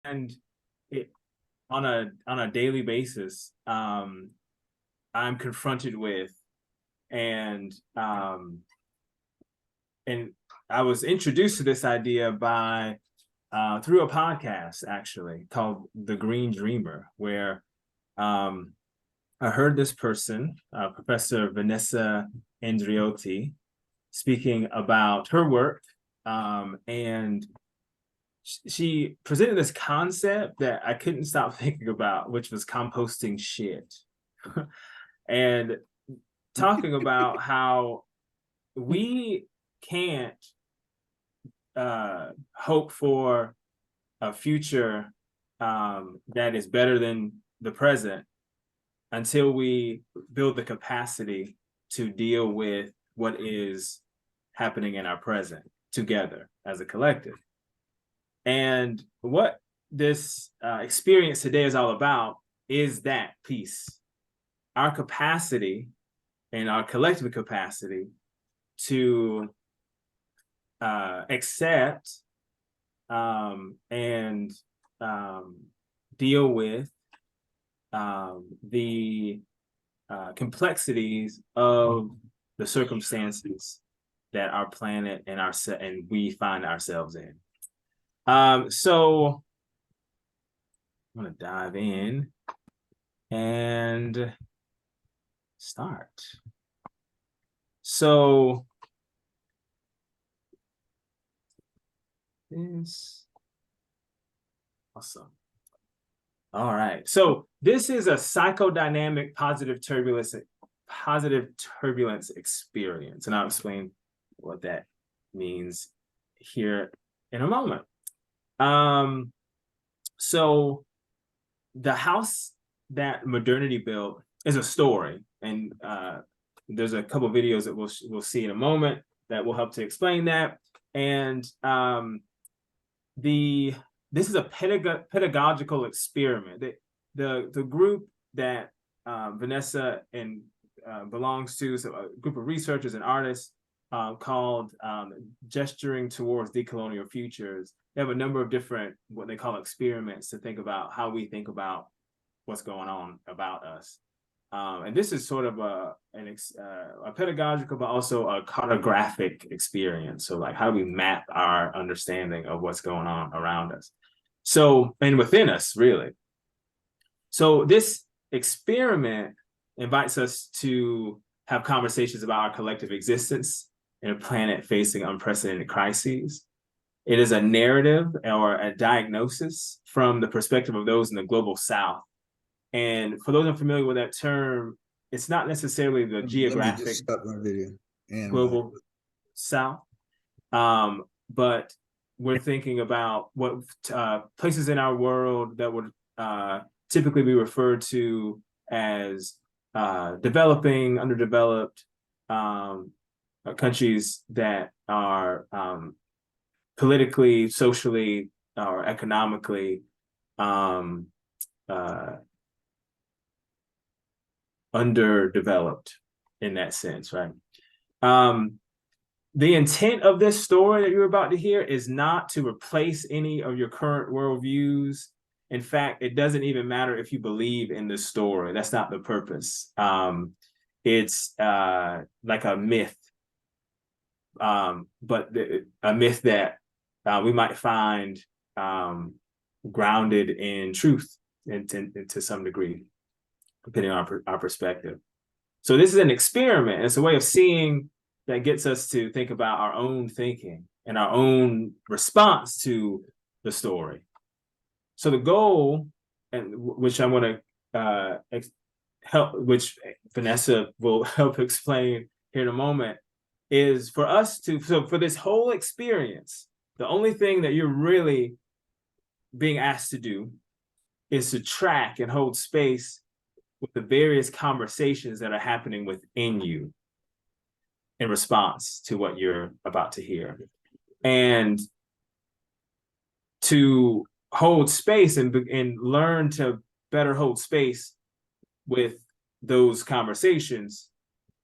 and it, on a daily basis, I'm confronted with, and and I was introduced to this idea by through a podcast actually called The Green Dreamer, where um, I heard this person, Professor Vanessa Andriotti, speaking about her work, and she presented this concept that I couldn't stop thinking about, which was composting shit. And talking about how we can't hope for a future that is better than the present until we build the capacity to deal with what is happening in our present together as a collective. And what this experience today is all about is that piece, our capacity and our collective capacity to accept and deal with the complexities of the circumstances that our planet and we find ourselves in. So I'm going to dive in and start. So this awesome. All right. So this is a psychodynamic positive turbulence experience, and I'll explain what that means here in a moment. So the house that modernity built is a story, and there's a couple of videos that we'll see in a moment that will help to explain that. And this is a pedagogical experiment. The group that Vanessa and belongs to, so a group of researchers and artists called Gesturing Towards Decolonial Futures. They have a number of different, what they call experiments, to think about how we think about what's going on about us. And this is sort of a pedagogical, but also a cartographic experience. So like, how do we map our understanding of what's going on around us? So, and within us, really. So this experiment invites us to have conversations about our collective existence in a planet facing unprecedented crises. It is a narrative or a diagnosis from the perspective of those in the global South. And for those unfamiliar with that term, it's not necessarily the geographic Let me just stop my video. And global South, but we're thinking about what places in our world that would typically be referred to as developing, underdeveloped countries that are politically, socially, or economically underdeveloped in that sense, right? The intent of this story that you're about to hear is not to replace any of your current worldviews. In fact, it doesn't even matter if you believe in this story. That's not the purpose. It's like a myth, but a myth that we might find grounded in truth to some degree, depending on our perspective. So this is an experiment. It's a way of seeing that gets us to think about our own thinking and our own response to the story. So the goal, and which I want to help, which Vanessa will help explain here in a moment, is for us to, so for this whole experience, the only thing that you're really being asked to do is to track and hold space with the various conversations that are happening within you in response to what you're about to hear. And to hold space and learn to better hold space with those conversations,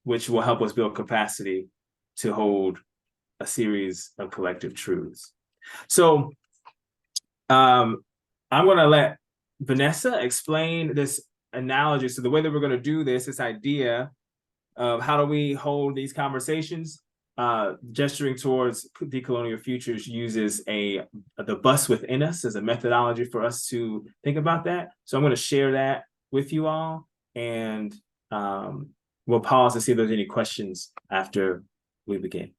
which will help us build capacity to hold a series of collective truths. So I'm going to let Vanessa explain this analogy. So the way that we're going to do this idea of how do we hold these conversations, gesturing towards decolonial futures uses the bus within us as a methodology for us to think about that. So I'm going to share that with you all, and we'll pause to see if there's any questions after we begin.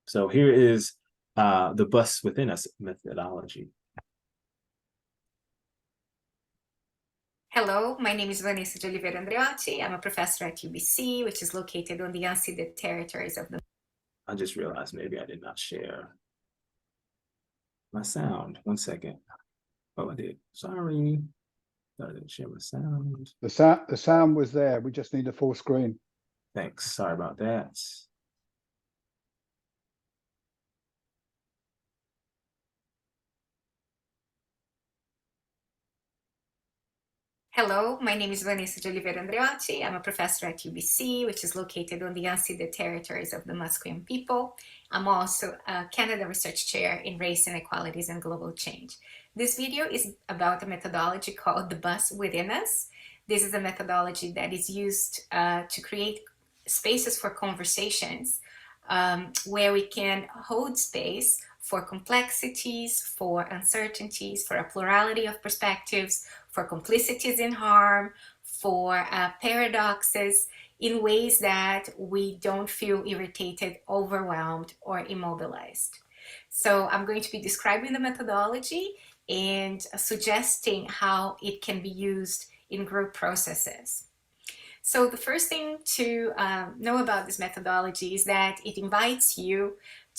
So here is the bus within us methodology. Hello, my name is Vanessa de Oliveira Andreotti. I'm a professor at UBC, which is located on the unceded territories of the... I just realized maybe I did not share my sound. 1 second. Oh, I did. Sorry. I didn't share my sound. The sound was there. We just need a full screen. Thanks. Sorry about that. Hello, my name is Vanessa de Oliveira Andreotti. I'm a professor at UBC, which is located on the unceded territories of the Musqueam people. I'm also a Canada Research Chair in Race Inequalities and Global Change. This video is about a methodology called the bus within us. This is a methodology that is used to create spaces for conversations where we can hold space for complexities, for uncertainties, for a plurality of perspectives, for complicities in harm, for paradoxes, in ways that we don't feel irritated, overwhelmed, or immobilized. So I'm going to be describing the methodology and suggesting how it can be used in group processes. So the first thing to know about this methodology is that it invites you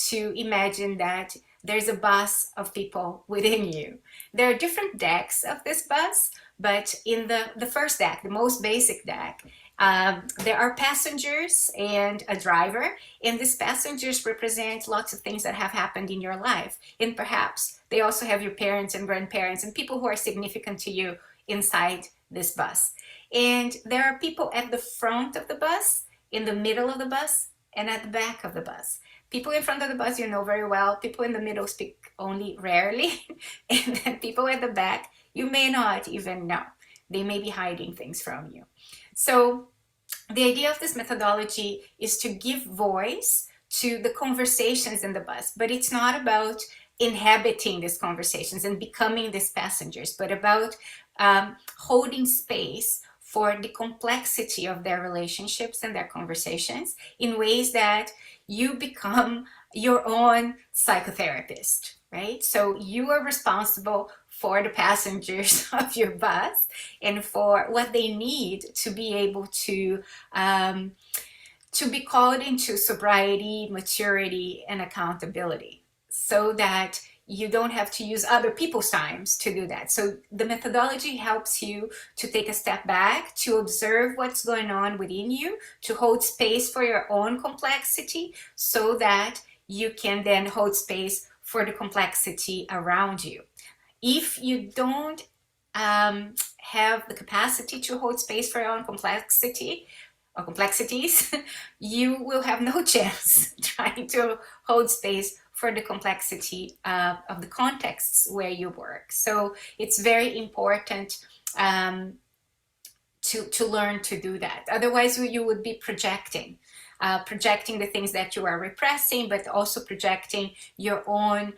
to imagine that there's a bus of people within you. There are different decks of this bus, but in the first deck, the most basic deck, there are passengers and a driver, and these passengers represent lots of things that have happened in your life. And perhaps they also have your parents and grandparents and people who are significant to you inside this bus. And there are people at the front of the bus, in the middle of the bus, and at the back of the bus. People in front of the bus you know very well. People in the middle speak only rarely. And then people at the back you may not even know. They may be hiding things from you. So the idea of this methodology is to give voice to the conversations in the bus, but it's not about inhabiting these conversations and becoming these passengers, but about holding space for the complexity of their relationships and their conversations in ways that you become your own psychotherapist, right? So you are responsible for the passengers of your bus and for what they need to be able to be called into sobriety, maturity, and accountability, so that you don't have to use other people's times to do that. So the methodology helps you to take a step back, to observe what's going on within you, to hold space for your own complexity, so that you can then hold space for the complexity around you. If you don't have the capacity to hold space for your own complexity or complexities, you will have no chance trying to hold space for the complexity of the contexts where you work. So it's very important to learn to do that. Otherwise, you would be projecting the things that you are repressing, but also projecting your own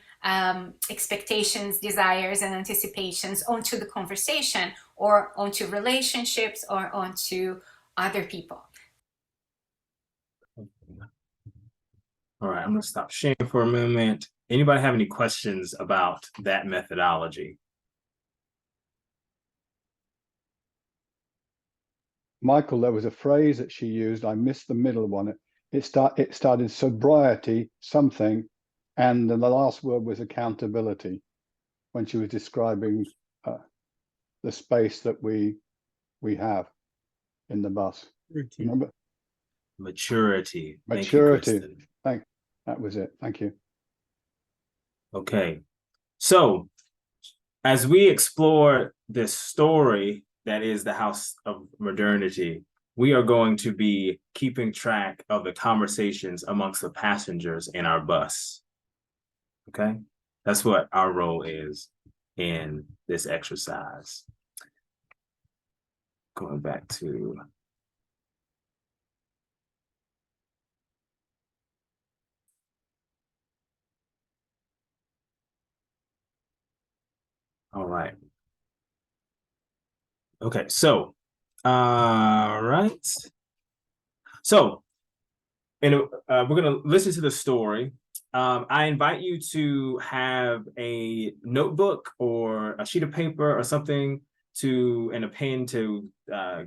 expectations, desires, and anticipations onto the conversation, or onto relationships, or onto other people. All right, I'm going to stop sharing for a moment. Anybody have any questions about that methodology? Michael, there was a phrase that she used. I missed the middle one. It started sobriety, something, and then the last word was accountability, when she was describing the space that we have in the bus. Remember? Maturity. Maturity. Thank you, that was it. Thank you. Okay. So as we explore this story that is the House of Modernity, we are going to be keeping track of the conversations amongst the passengers in our bus. Okay? That's what our role is. in this exercise. Going back to all right. Okay, so all right. So, and we're gonna listen to the story. I invite you to have a notebook or a sheet of paper or something and a pen to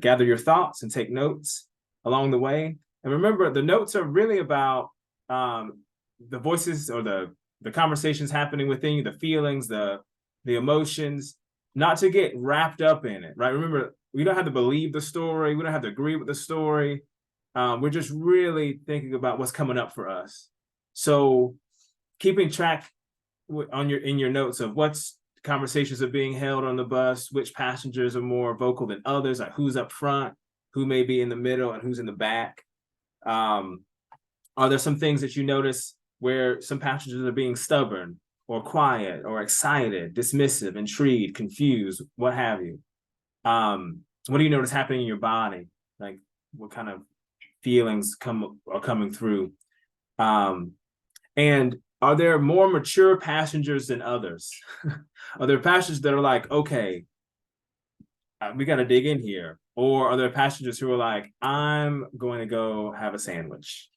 gather your thoughts and take notes along the way. And remember, the notes are really about the voices or the conversations happening within you, the feelings, the emotions, not to get wrapped up in it, right? Remember, we don't have to believe the story. We don't have to agree with the story. We're just really thinking about what's coming up for us. So keeping track in your notes of what's conversations are being held on the bus, which passengers are more vocal than others, like who's up front, who may be in the middle, and who's in the back. Are there some things that you notice where some passengers are being stubborn or quiet or excited, dismissive, intrigued, confused, what have you? What do you notice happening in your body? Like what kind of feelings are coming through? And are there more mature passengers than others? Are there passengers that are like, okay, we got to dig in here? Or are there passengers who are like, I'm going to go have a sandwich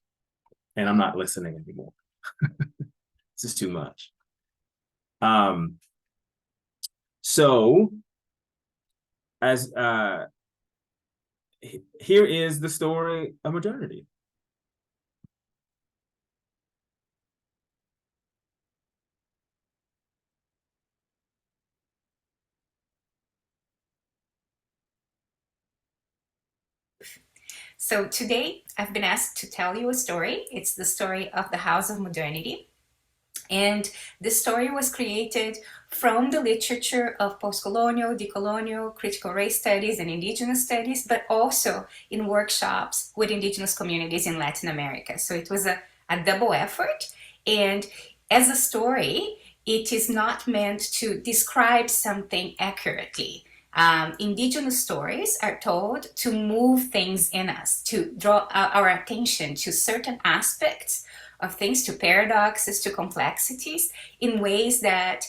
and I'm not listening anymore? This is too much. So as here is the story of modernity. So today I've been asked to tell you a story. It's the story of the House of Modernity. And this story was created from the literature of post-colonial, decolonial, critical race studies, and indigenous studies, but also in workshops with indigenous communities in Latin America. So it was a double effort. And as a story, it is not meant to describe something accurately. Indigenous stories are told to move things in us, to draw our attention to certain aspects of things, to paradoxes, to complexities, in ways that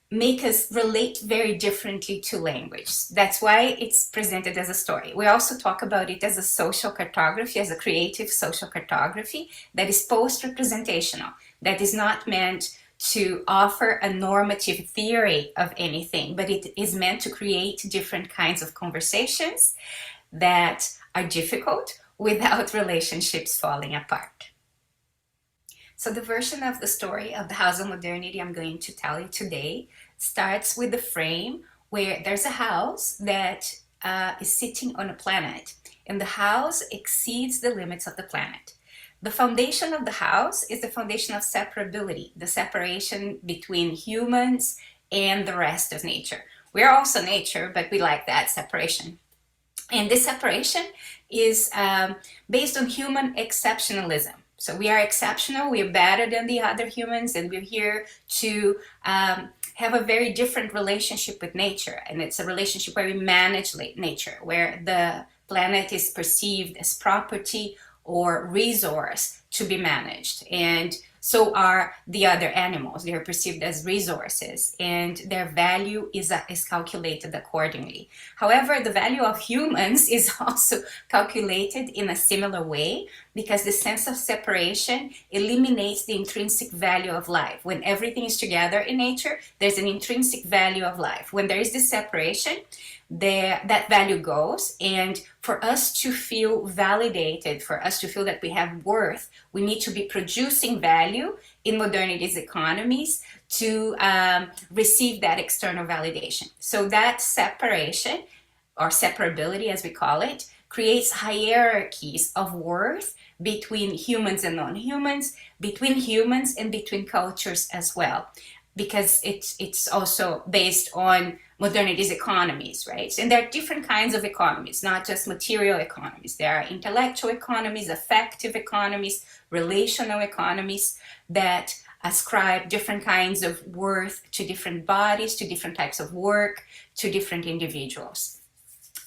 make us relate very differently to language. That's why it's presented as a story. We also talk about it as a social cartography, as a creative social cartography that is post-representational, that is not meant to offer a normative theory of anything, but it is meant to create different kinds of conversations that are difficult without relationships falling apart. So the version of the story of the House of Modernity I'm going to tell you today starts with the frame where there's a house that is sitting on a planet, and the house exceeds the limits of the planet. The foundation of the house is the foundation of separability, the separation between humans and the rest of nature. We're also nature, but we like that separation. And this separation is based on human exceptionalism. So we are exceptional, we're better than the other humans, and we're here to have a very different relationship with nature. And it's a relationship where we manage nature, where the planet is perceived as property or resource to be managed. And so are the other animals. They are perceived as resources, and their value is calculated accordingly. However, the value of humans is also calculated in a similar way, because the sense of separation eliminates the intrinsic value of life. When everything is together in nature, there's an intrinsic value of life. When there is this separation, that value goes, and for us to feel validated, for us to feel that we have worth, we need to be producing value in modernity's economies to receive that external validation. So that separation, or separability as we call it, creates hierarchies of worth between humans and non-humans, between humans and between cultures as well, because it's also based on modernity's economies, right? And there are different kinds of economies, not just material economies. There are intellectual economies, affective economies, relational economies that ascribe different kinds of worth to different bodies, to different types of work, to different individuals.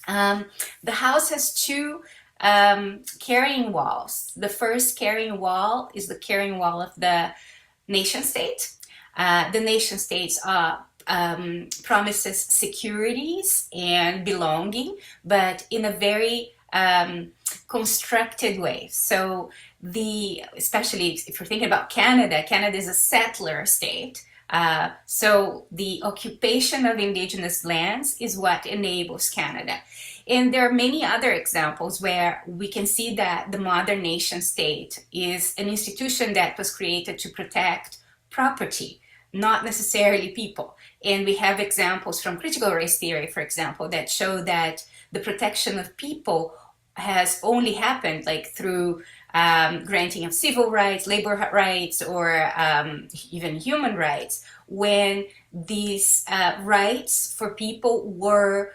The house has two carrying walls. The first carrying wall is the carrying wall of the nation state. The nation states promises securities and belonging, but in a very constructed way. So especially if you're thinking about Canada, Canada is a settler state. So the occupation of indigenous lands is what enables Canada. And there are many other examples where we can see that the modern nation state is an institution that was created to protect property, not necessarily people. And we have examples from critical race theory, for example, that show that the protection of people has only happened like through granting of civil rights, labor rights, or even human rights, when these rights for people were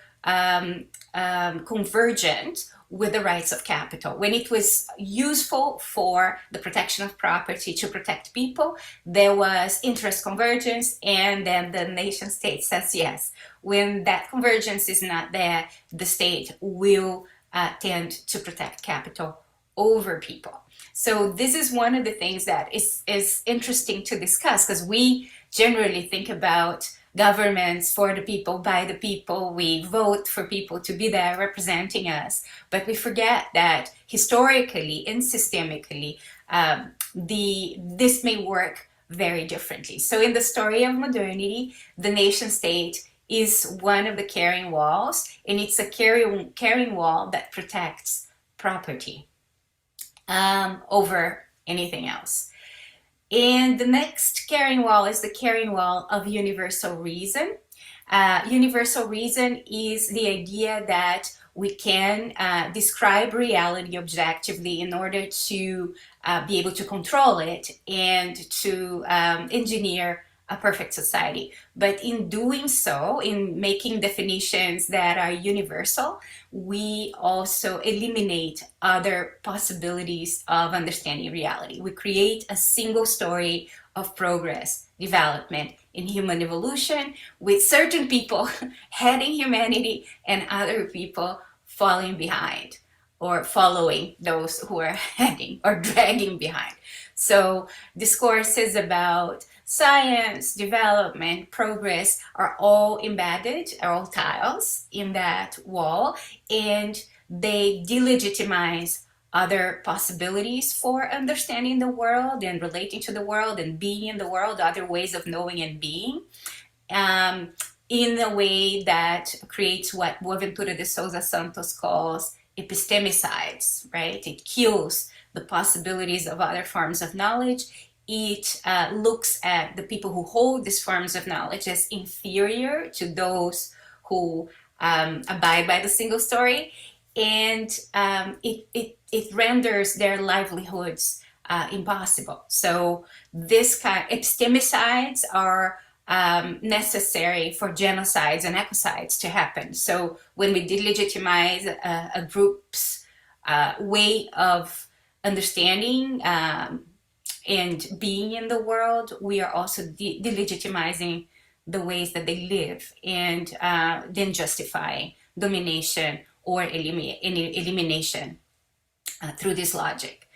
convergent with the rights of capital. When it was useful for the protection of property to protect people, there was interest convergence, and then the nation state says yes. When that convergence is not there, the state will tend to protect capital over people. So this is one of the things that is interesting to discuss, because we generally think about governments for the people, by the people. We vote for people to be there representing us, but we forget that historically and systemically, this may work very differently. So in the story of modernity, the nation state is one of the carrying walls, and it's a carrying wall that protects property over anything else. And the next carrying wall is the carrying wall of universal reason. Universal reason is the idea that we can describe reality objectively in order to be able to control it and to engineer a perfect society. But in doing so, in making definitions that are universal, we also eliminate other possibilities of understanding reality. We create a single story of progress, development, and human evolution, with certain people heading humanity and other people falling behind, or following those who are heading or dragging behind. So discourses about science, development, progress are all embedded, are all tiles in that wall, and they delegitimize other possibilities for understanding the world and relating to the world and being in the world, other ways of knowing and being, in a way that creates what Boaventura de Souza Santos calls epistemicides, right? It kills the possibilities of other forms of knowledge. It looks at the people who hold these forms of knowledge as inferior to those who abide by the single story, and it renders their livelihoods impossible. So this kind of epistemicides are necessary for genocides and ecocides to happen. So when we delegitimize a group's way of understanding and being in the world, we are also delegitimizing the ways that they live, and then justifying domination or elimination through this logic.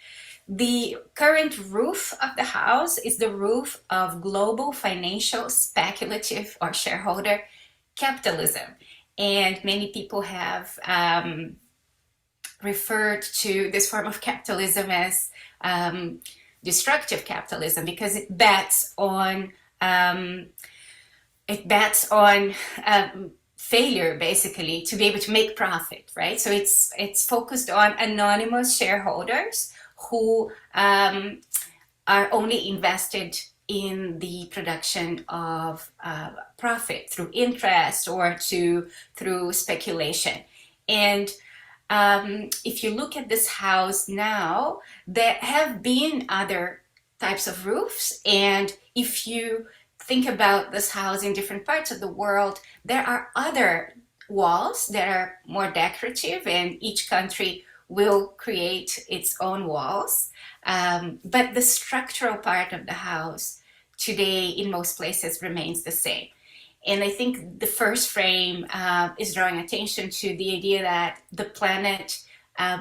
The current roof of the house is the roof of global financial, speculative, or shareholder capitalism. And many people have referred to this form of capitalism as destructive capitalism, because it bets on failure, basically, to be able to make profit, right? So it's focused on anonymous shareholders who are only invested in the production of profit through interest or through speculation. And if you look at this house now, there have been other types of roofs, and if you think about this house in different parts of the world, there are other walls that are more decorative, and each country will create its own walls. But the structural part of the house today in most places remains the same. And I think the first frame is drawing attention to the idea that the planet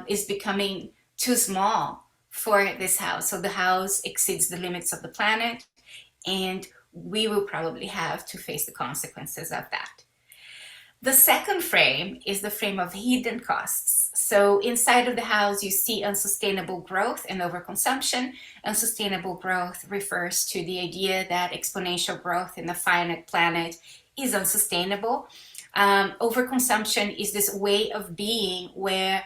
is becoming too small for this house. So the house exceeds the limits of the planet, and we will probably have to face the consequences of that. The second frame is the frame of hidden costs. So inside of the house, you see unsustainable growth and overconsumption. Unsustainable growth refers to the idea that exponential growth in the finite planet is unsustainable. Overconsumption is this way of being where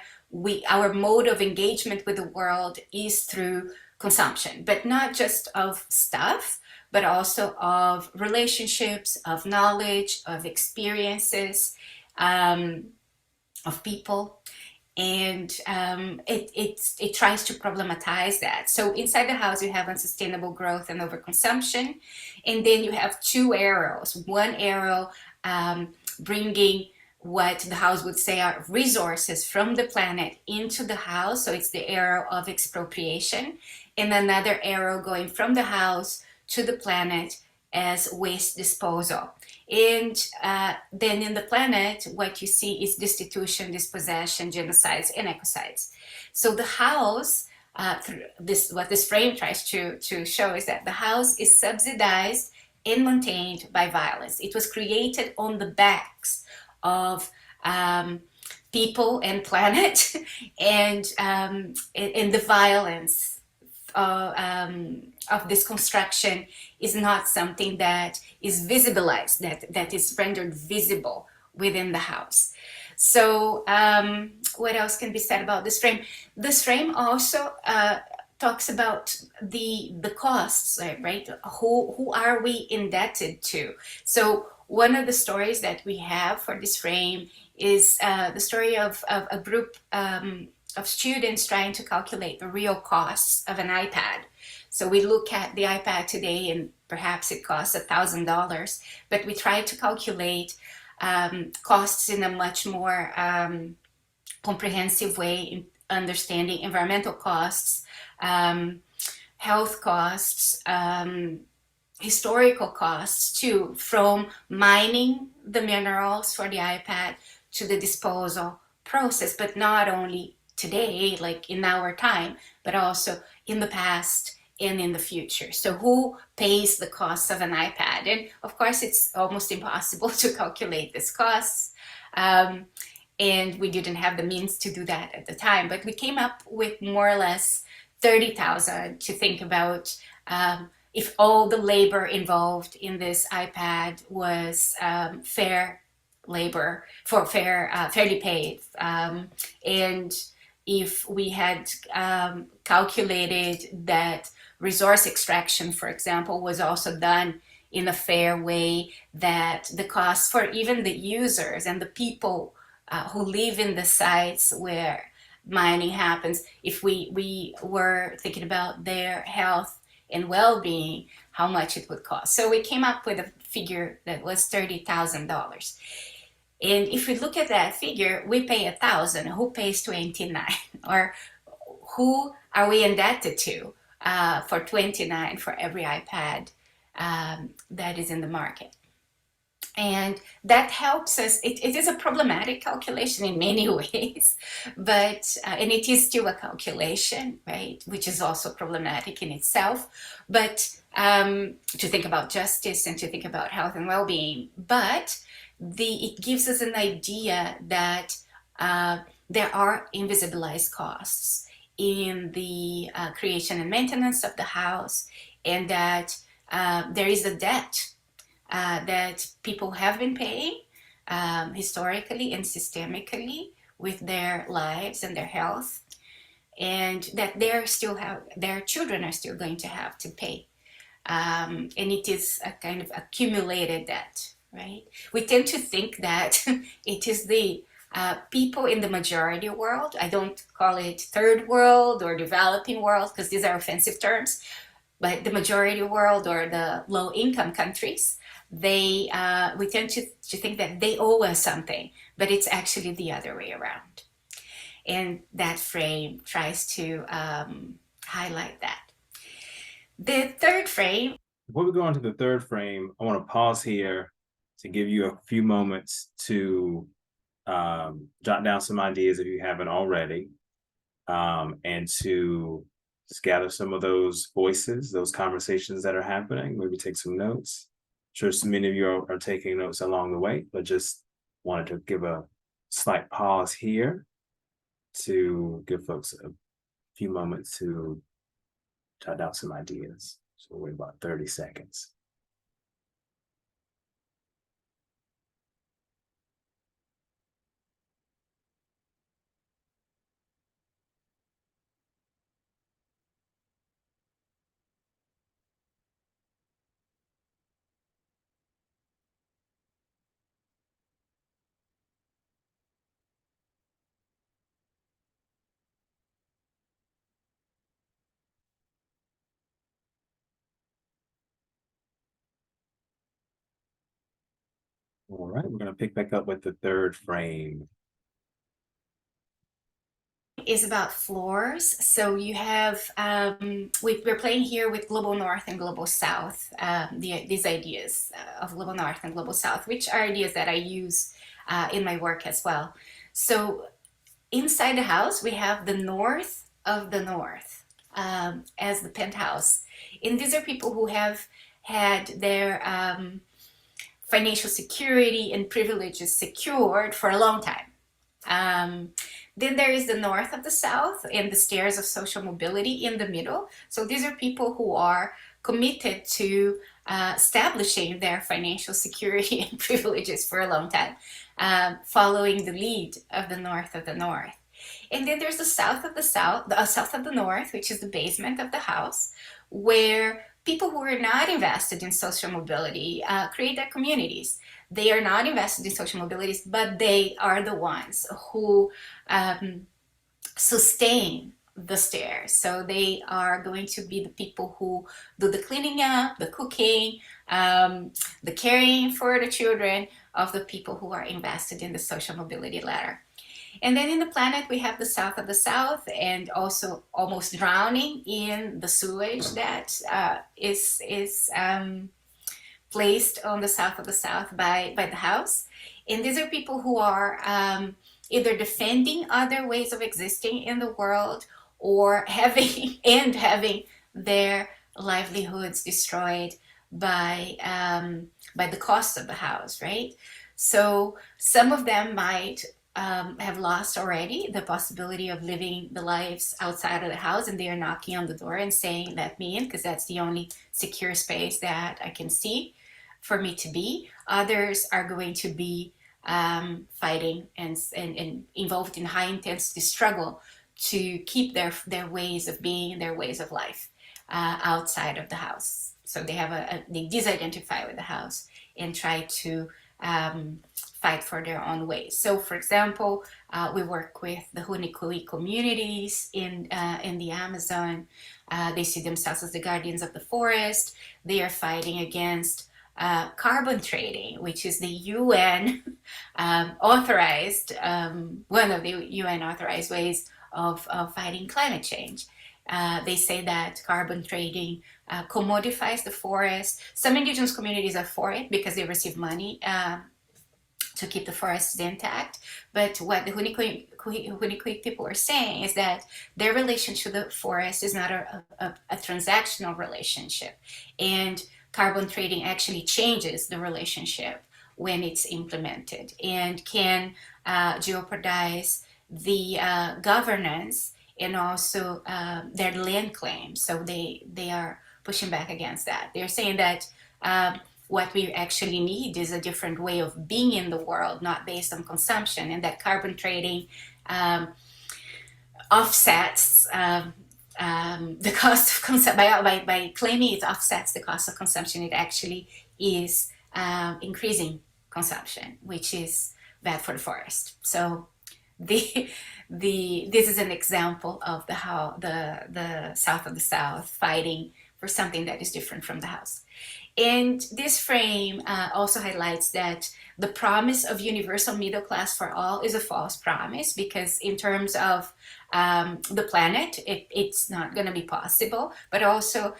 our mode of engagement with the world is through consumption, but not just of stuff, but also of relationships, of knowledge, of experiences, of people. And it tries to problematize that. So inside the house, you have unsustainable growth and overconsumption. And then you have two arrows. One arrow bringing what the house would say are resources from the planet into the house. So it's the arrow of expropriation. And another arrow going from the house to the planet as waste disposal. And then in the planet, what you see is destitution, dispossession, genocides, and ecocides. So the house, what this frame tries to show is that the house is subsidized and maintained by violence. It was created on the backs of people and planet, and the violence of this construction is not something that is visibilized, that is rendered visible within the house. So what else can be said about this frame? This frame also talks about the costs, right? Who are we indebted to? So one of the stories that we have for this frame is the story of a group of students trying to calculate the real costs of an iPad. So we look at the iPad today and perhaps it costs $1,000, but we try to calculate costs in a much more comprehensive way, in understanding environmental costs, health costs, historical costs too, from mining the minerals for the iPad to the disposal process, but not only today, like in our time, but also in the past and in the future. So who pays the cost of an iPad? And of course, it's almost impossible to calculate these costs. And we didn't have the means to do that at the time, but we came up with more or less 30,000 to think about if all the labor involved in this iPad was fair labor, fairly paid, and if we had calculated that resource extraction, for example, was also done in a fair way, that the cost for even the users and the people who live in the sites where mining happens, if we were thinking about their health and well-being, how much it would cost. So we came up with a figure that was $30,000. And if we look at that figure, we pay 1,000. Who pays 29? Or who are we indebted to for 29 for every iPad that is in the market? And that helps us. It is a problematic calculation in many ways, but and it is still a calculation, right? Which is also problematic in itself. But to think about justice and to think about health and well-being, but it gives us an idea that there are invisibilized costs in the creation and maintenance of the house, and that there is a debt that people have been paying historically and systemically with their lives and their health, and that their children are still going to have to pay. And it is a kind of accumulated debt, right? We tend to think that it is the people in the majority world. I don't call it third world or developing world because these are offensive terms, but the majority world or the low-income countries, we tend to think that they owe us something, but it's actually the other way around. And that frame tries to highlight that. The third frame Before we go on to the third frame, I want to pause here to give you a few moments to jot down some ideas if you haven't already, and to just gather some of those voices, those conversations that are happening. Maybe take some notes. I'm sure so many of you are taking notes along the way, but just wanted to give a slight pause here to give folks a few moments to jot down some ideas. So we'll wait about 30 seconds. All right, we're going to pick back up with the third frame. Is about floors. So you have, we're playing here with global north and global south, these ideas of global north and global south, which are ideas that I use in my work as well. So inside the house, we have the north of the north as the penthouse. And these are people who have had their financial security and privileges secured for a long time. Then there is the north of the south and the stairs of social mobility in the middle. So these are people who are committed to establishing their financial security and privileges for a long time, following the lead of the north of the north. And then there's the south of the south, the south of the north, which is the basement of the house, where people who are not invested in social mobility create their communities. They are not invested in social mobilities, but they are the ones who sustain the stairs. So they are going to be the people who do the cleaning up, the cooking, the caring for the children of the people who are invested in the social mobility ladder. And then in the planet, we have the south of the south, and also almost drowning in the sewage that is placed on the south of the south by the house. And these are people who are either defending other ways of existing in the world, or having their livelihoods destroyed by the cost of the house, right? So some of them might have lost already the possibility of living the lives outside of the house, and they are knocking on the door and saying, let me in, because that's the only secure space that I can see for me to be. Others are going to be fighting and involved in high intensity struggle to keep their ways of being, their ways of life outside of the house. So they have they disidentify with the house and try to fight for their own ways. So, for example, we work with the Hunikui communities in the Amazon. They see themselves as the guardians of the forest. They are fighting against carbon trading, which is the UN authorized, one of the UN authorized ways of fighting climate change. They say that carbon trading commodifies the forest. Some indigenous communities are for it because they receive money to keep the forests intact. But what the Hunikui people are saying is that their relationship to the forest is not a transactional relationship. And carbon trading actually changes the relationship when it's implemented, and can jeopardize the governance and also their land claims. So they are pushing back against that. They're saying that what we actually need is a different way of being in the world, not based on consumption, and that carbon trading offsets the cost of consumption. By claiming it offsets the cost of consumption, it actually is increasing consumption, which is bad for the forest. So this is an example of how the south of the south fighting for something that is different from the house. And this frame also highlights that the promise of universal middle class for all is a false promise, because in terms of the planet, it's not going to be possible. But also,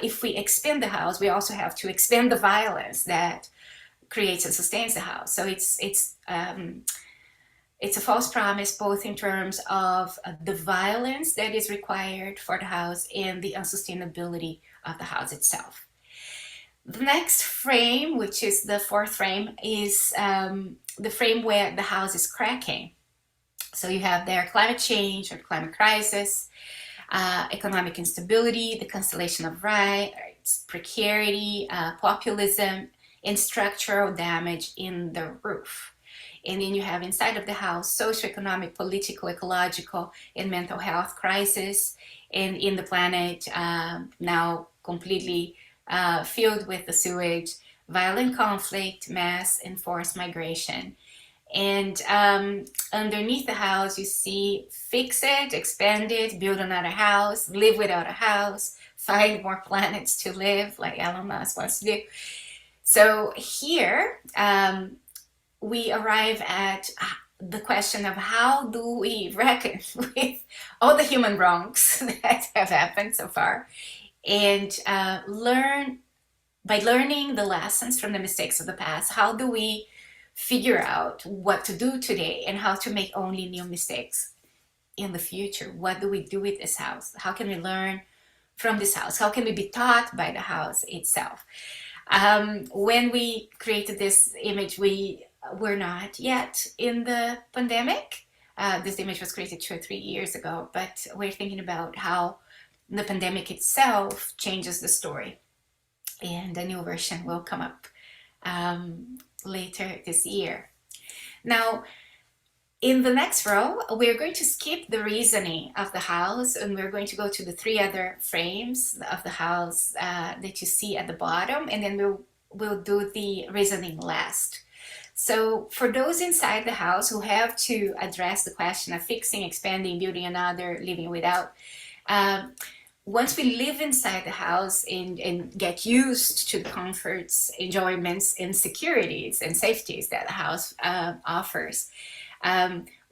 if we expand the house, we also have to expand the violence that creates and sustains the house. So it's a false promise, both in terms of the violence that is required for the house and the unsustainability of the house itself. The next frame, which is the fourth frame, is the frame where the house is cracking. So you have there climate change or climate crisis, economic instability, the cancellation of rights, precarity, populism, and structural damage in the roof. And then you have inside of the house socioeconomic, political, ecological, and mental health crisis, and in the planet now completely filled with the sewage, violent conflict, mass and forced migration. And underneath the house, you see fix it, expand it, build another house, live without a house, find more planets to live, like Elon Musk wants to do. So here we arrive at the question of how do we reckon with all the human wrongs that have happened so far, and by learning the lessons from the mistakes of the past, how do we figure out what to do today and how to make only new mistakes in the future? What do we do with this house? How can we learn from this house? How can we be taught by the house itself? When we created this image, we were not yet in the pandemic. This image was created 2 or 3 years ago, but we're thinking about how the pandemic itself changes the story, and a new version will come up later this year. Now, in the next row, we're going to skip the reasoning of the house, and we're going to go to the 3 other frames of the house that you see at the bottom, and then we'll do the reasoning last. So for those inside the house who have to address the question of fixing, expanding, building another, living without, once we live inside the house and get used to the comforts, enjoyments, and securities and safeties that the house offers,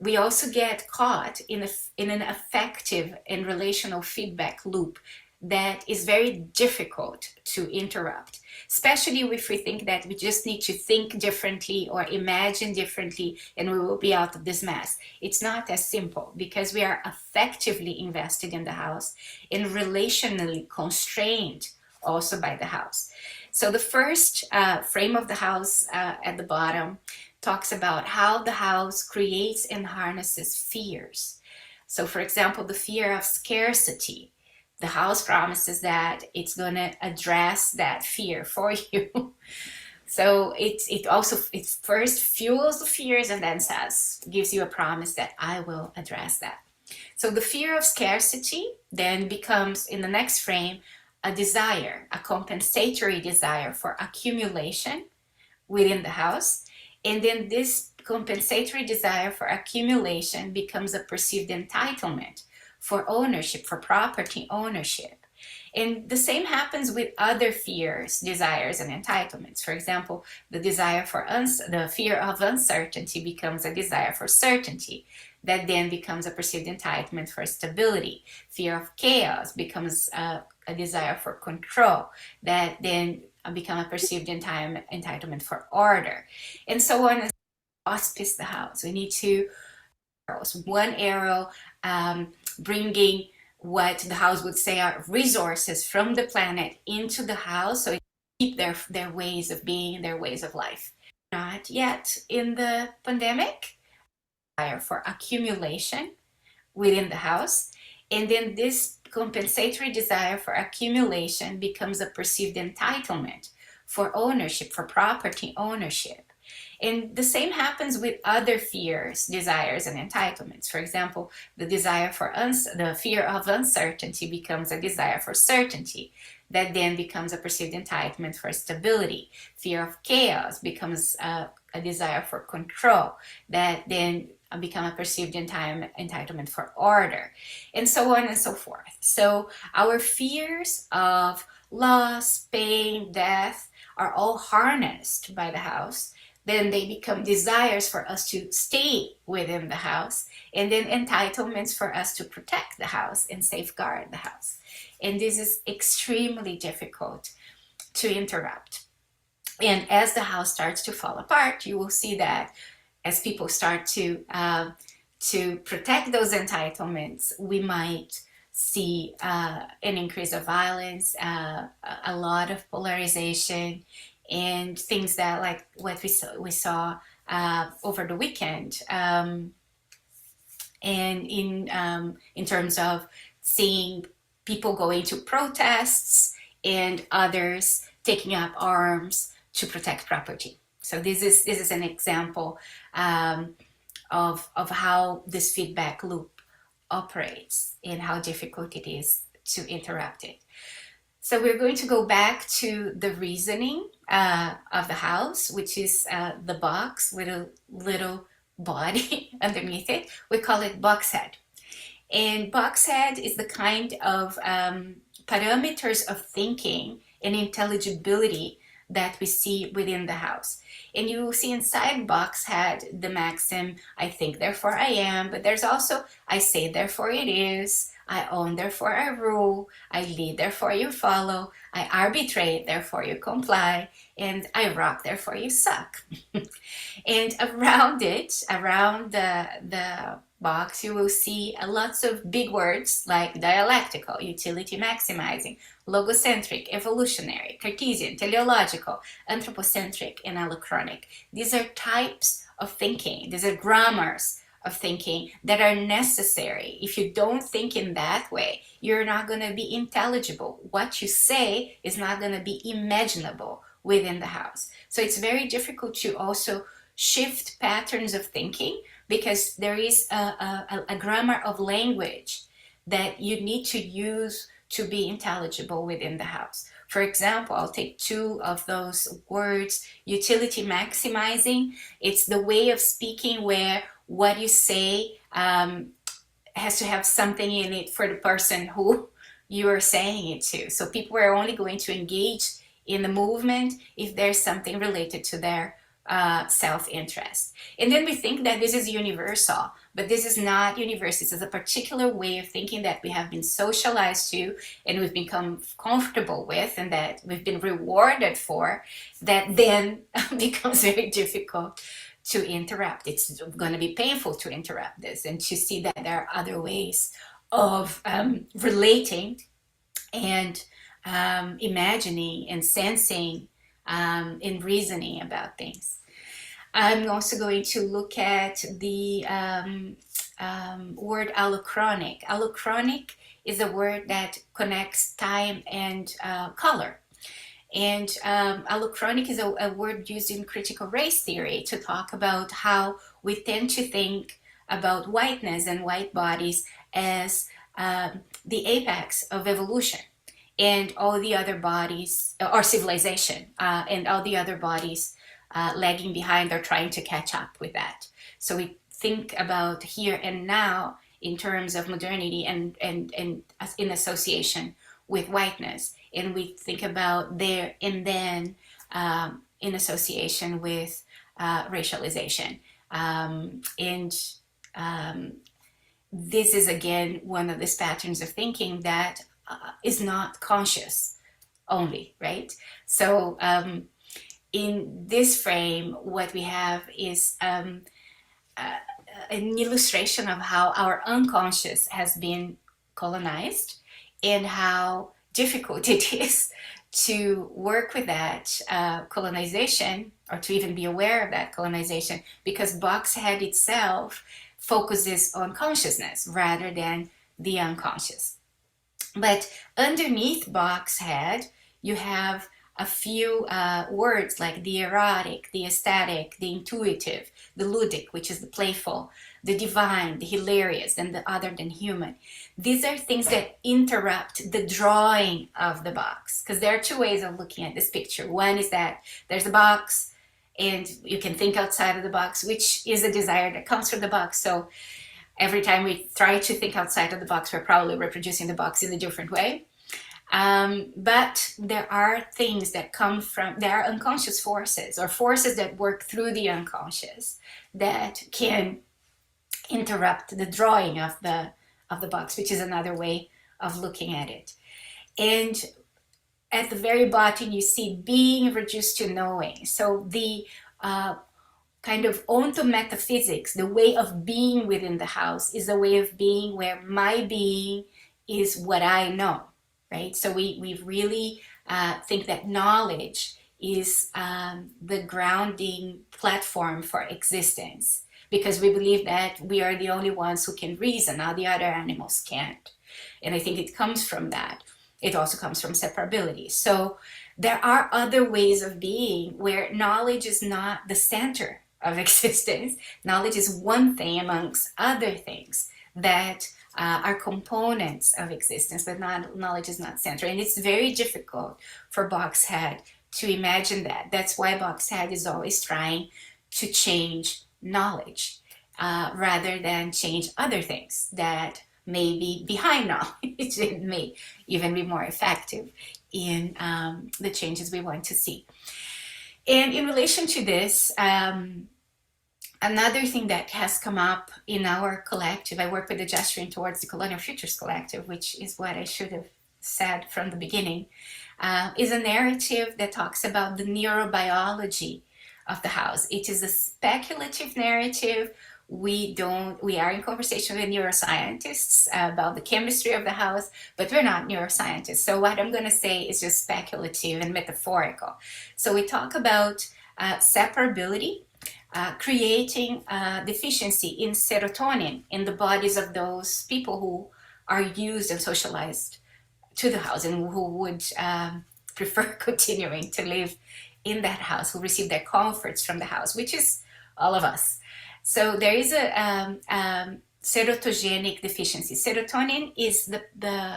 we also get caught in an affective and relational feedback loop that is very difficult to interrupt, especially if we think that we just need to think differently or imagine differently and we will be out of this mess. It's not as simple, because we are affectively invested in the house and relationally constrained also by the house. So the first frame of the house at the bottom talks about how the house creates and harnesses fears. So for example, the fear of scarcity. The house promises that it's going to address that fear for you. So it first fuels the fears and then gives you a promise that I will address that. So the fear of scarcity then becomes, in the next frame, a desire, a compensatory desire for accumulation within the house. And then this compensatory desire for accumulation becomes a perceived entitlement for ownership, for property ownership. And the same happens with other fears, desires, and entitlements. For example, the fear of uncertainty becomes a desire for certainty, that then becomes a perceived entitlement for stability. Fear of chaos becomes a desire for control, that then become a perceived entitlement for order, and so on. Auspice the house. We need to one arrow bringing what the house would say are resources from the planet into the house, so it keep their ways of being, their ways of life. Not yet in the pandemic. Desire for accumulation within the house, and then this compensatory desire for accumulation becomes a perceived entitlement for ownership, for property ownership. And the same happens with other fears, desires, and entitlements. For example, the fear of uncertainty becomes a desire for certainty, that then becomes a perceived entitlement for stability. Fear of chaos becomes a desire for control, that then become a perceived entitlement for order, and so on and so forth. So our fears of loss, pain, death are all harnessed by the house, then they become desires for us to stay within the house, and then entitlements for us to protect the house and safeguard the house. And this is extremely difficult to interrupt. And as the house starts to fall apart, you will see that as people start to protect those entitlements, we might see an increase of violence, a lot of polarization, and things that, like what we saw over the weekend, and in terms of seeing people going to protests and others taking up arms to protect property. So this is an example of how this feedback loop operates and how difficult it is to interrupt it. So we're going to go back to the reasoning of the house, which is the box with a little body underneath it. We call it box head. And box head is the kind of parameters of thinking and intelligibility that we see within the house. And you will see inside box head the maxim, I think, therefore I am, but there's also, I say, therefore it is, I own, therefore I rule, I lead, therefore you follow, I arbitrate, therefore you comply, and I rock, therefore you suck. And around it, around the box, you will see lots of big words like dialectical, utility maximizing, logocentric, evolutionary, Cartesian, teleological, anthropocentric, and allochronic. These are types of thinking. These are grammars of thinking that are necessary. If you don't think in that way, you're not going to be intelligible. What you say is not going to be imaginable within the house. So it's very difficult to also shift patterns of thinking, because there is a grammar of language that you need to use to be intelligible within the house. For example, I'll take two of those words. Utility maximizing, it's the way of speaking where what you say has to have something in it for the person who you are saying it to. So people are only going to engage in the movement if there's something related to their self-interest. And then we think that this is universal, but this is not universal. This is a particular way of thinking that we have been socialized to, and we've become comfortable with, and that we've been rewarded for, that then becomes very difficult to interrupt. It's going to be painful to interrupt this and to see that there are other ways of relating and imagining and sensing and reasoning about things. I'm also going to look at the word allochronic. Allochronic is a word that connects time and color. And allochronic is a word used in critical race theory to talk about how we tend to think about whiteness and white bodies as the apex of evolution, and all the other bodies, or civilization, and all the other bodies lagging behind or trying to catch up with that. So we think about here and now in terms of modernity and in association with whiteness, and we think about there and then in association with racialization. This is again one of these patterns of thinking that is not conscious only, right? So in this frame, what we have is an illustration of how our unconscious has been colonized and how difficult it is to work with that colonization, or to even be aware of that colonization, because Boxhead itself focuses on consciousness rather than the unconscious. But underneath Boxhead, you have a few words like the erotic, the aesthetic, the intuitive, the ludic, which is the playful, the divine, the hilarious, and the other than human. These are things that interrupt the drawing of the box, because there are two ways of looking at this picture. One is that there's a box and you can think outside of the box, which is a desire that comes from the box. So every time we try to think outside of the box, we're probably reproducing the box in a different way. But there are things that come from, there are unconscious forces or forces that work through the unconscious that can interrupt the drawing of the box, which is another way of looking at it. And at the very bottom, you see being reduced to knowing. So the kind of ontometaphysics, the way of being within the house, is a way of being where my being is what I know, right? So we really think that knowledge is the grounding platform for existence, because we believe that we are the only ones who can reason, now the other animals can't. And I think it comes from that. It also comes from separability. So there are other ways of being where knowledge is not the center of existence. Knowledge is one thing amongst other things that are components of existence, but knowledge is not central. And it's very difficult for Boxhead to imagine that. That's why Boxhead is always trying to change knowledge rather than change other things that may be behind knowledge and may even be more effective in the changes we want to see. And in relation to this, another thing that has come up in our collective, I work with the Gesturing Towards the Colonial Futures Collective, which is what I should have said from the beginning, is a narrative that talks about the neurobiology of the house. It is a speculative narrative. We are in conversation with neuroscientists about the chemistry of the house, but we're not neuroscientists. So what I'm going to say is just speculative and metaphorical. So we talk about separability, creating deficiency in serotonin in the bodies of those people who are used and socialized to the house and who would prefer continuing to live in that house, who receive their comforts from the house, which is all of us. So there is a serotogenic deficiency. Serotonin is the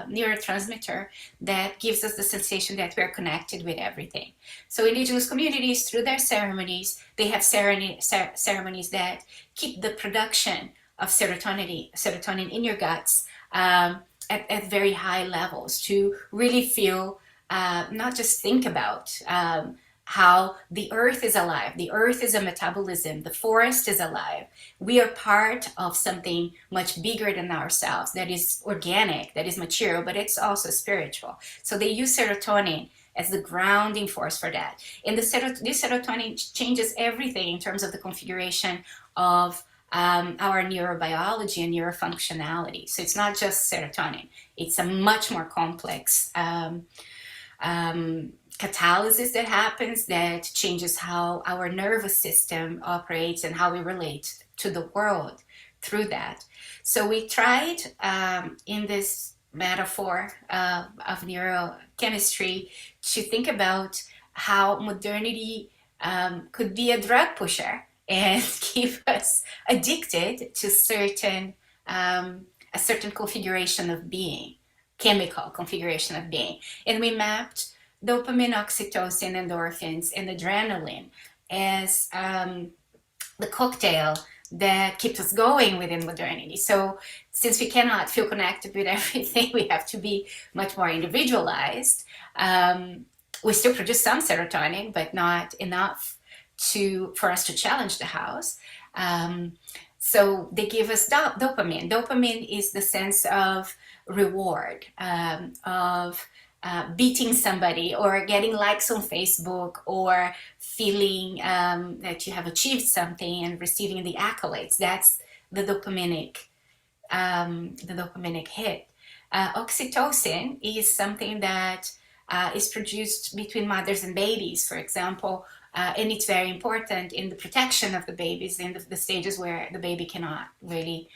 neurotransmitter that gives us the sensation that we're connected with everything. So indigenous communities, through their ceremonies, they have ceremonies that keep the production of serotonin in your guts at very high levels, to really feel, not just think about how the earth is alive. The earth is a metabolism. The forest is alive. We are part of something much bigger than ourselves that is organic, that is material, but it's also spiritual. So they use serotonin as the grounding force for that. And this serotonin changes everything in terms of the configuration of our neurobiology and neurofunctionality. So it's not just serotonin. It's a much more complex catalysis that happens that changes how our nervous system operates and how we relate to the world through that. So we tried in this metaphor of neurochemistry to think about how modernity could be a drug pusher and keep us addicted to a certain configuration of being, chemical configuration of being. And we mapped dopamine, oxytocin, endorphins, and adrenaline as the cocktail that keeps us going within modernity. So since we cannot feel connected with everything, we have to be much more individualized. We still produce some serotonin, but not enough for us to challenge the house. So they give us dopamine. Dopamine is the sense of reward, of beating somebody or getting likes on Facebook or feeling that you have achieved something and receiving the accolades. That's the dopaminic hit. Oxytocin is something that is produced between mothers and babies, for example, and it's very important in the protection of the babies in the stages where the baby cannot really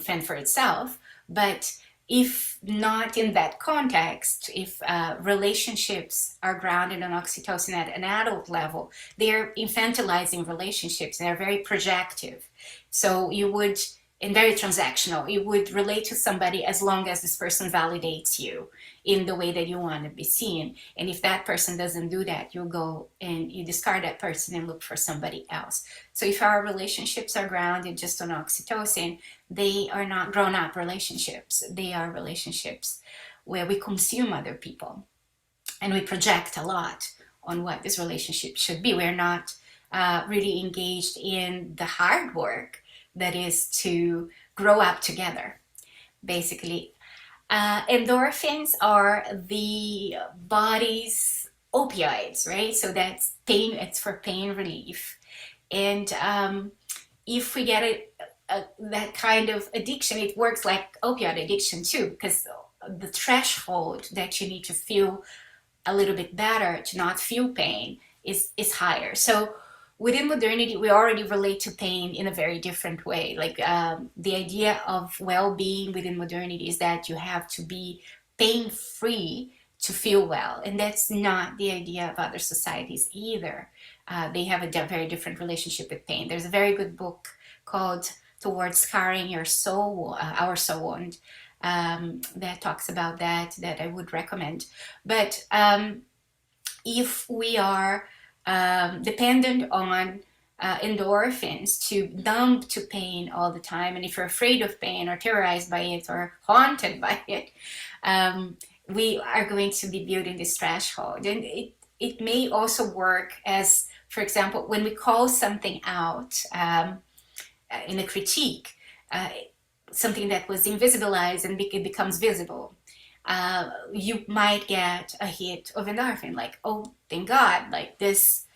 fend for itself. But if not in that context, if relationships are grounded on oxytocin at an adult level, they're infantilizing relationships. They're very projective. So you would, and very transactional, you would relate to somebody as long as this person validates you in the way that you want to be seen. And if that person doesn't do that, you'll go and you discard that person and look for somebody else. So if our relationships are grounded just on oxytocin, they are not grown-up relationships. They are relationships where we consume other people and we project a lot on what this relationship should be. We're not really engaged in the hard work that is to grow up together, basically. Endorphins are the body's opioids, right? So that's pain, it's for pain relief. And if we get that kind of addiction, it works like opioid addiction too, because the threshold that you need to feel a little bit better to not feel pain is higher. So within modernity, we already relate to pain in a very different way. Like the idea of well-being within modernity is that you have to be pain-free to feel well. And that's not the idea of other societies either. They have a very different relationship with pain. There's a very good book called Towards Scarring Your Soul, Our Soul Wound, that talks about that I would recommend. But if we are dependent on endorphins to numb to pain all the time, and if you're afraid of pain or terrorized by it or haunted by it, we are going to be building this threshold. And it may also work as, for example, when we call something out in a critique, something that was invisibilized and it becomes visible. You might get a hit of endorphin, like, oh, thank God, like this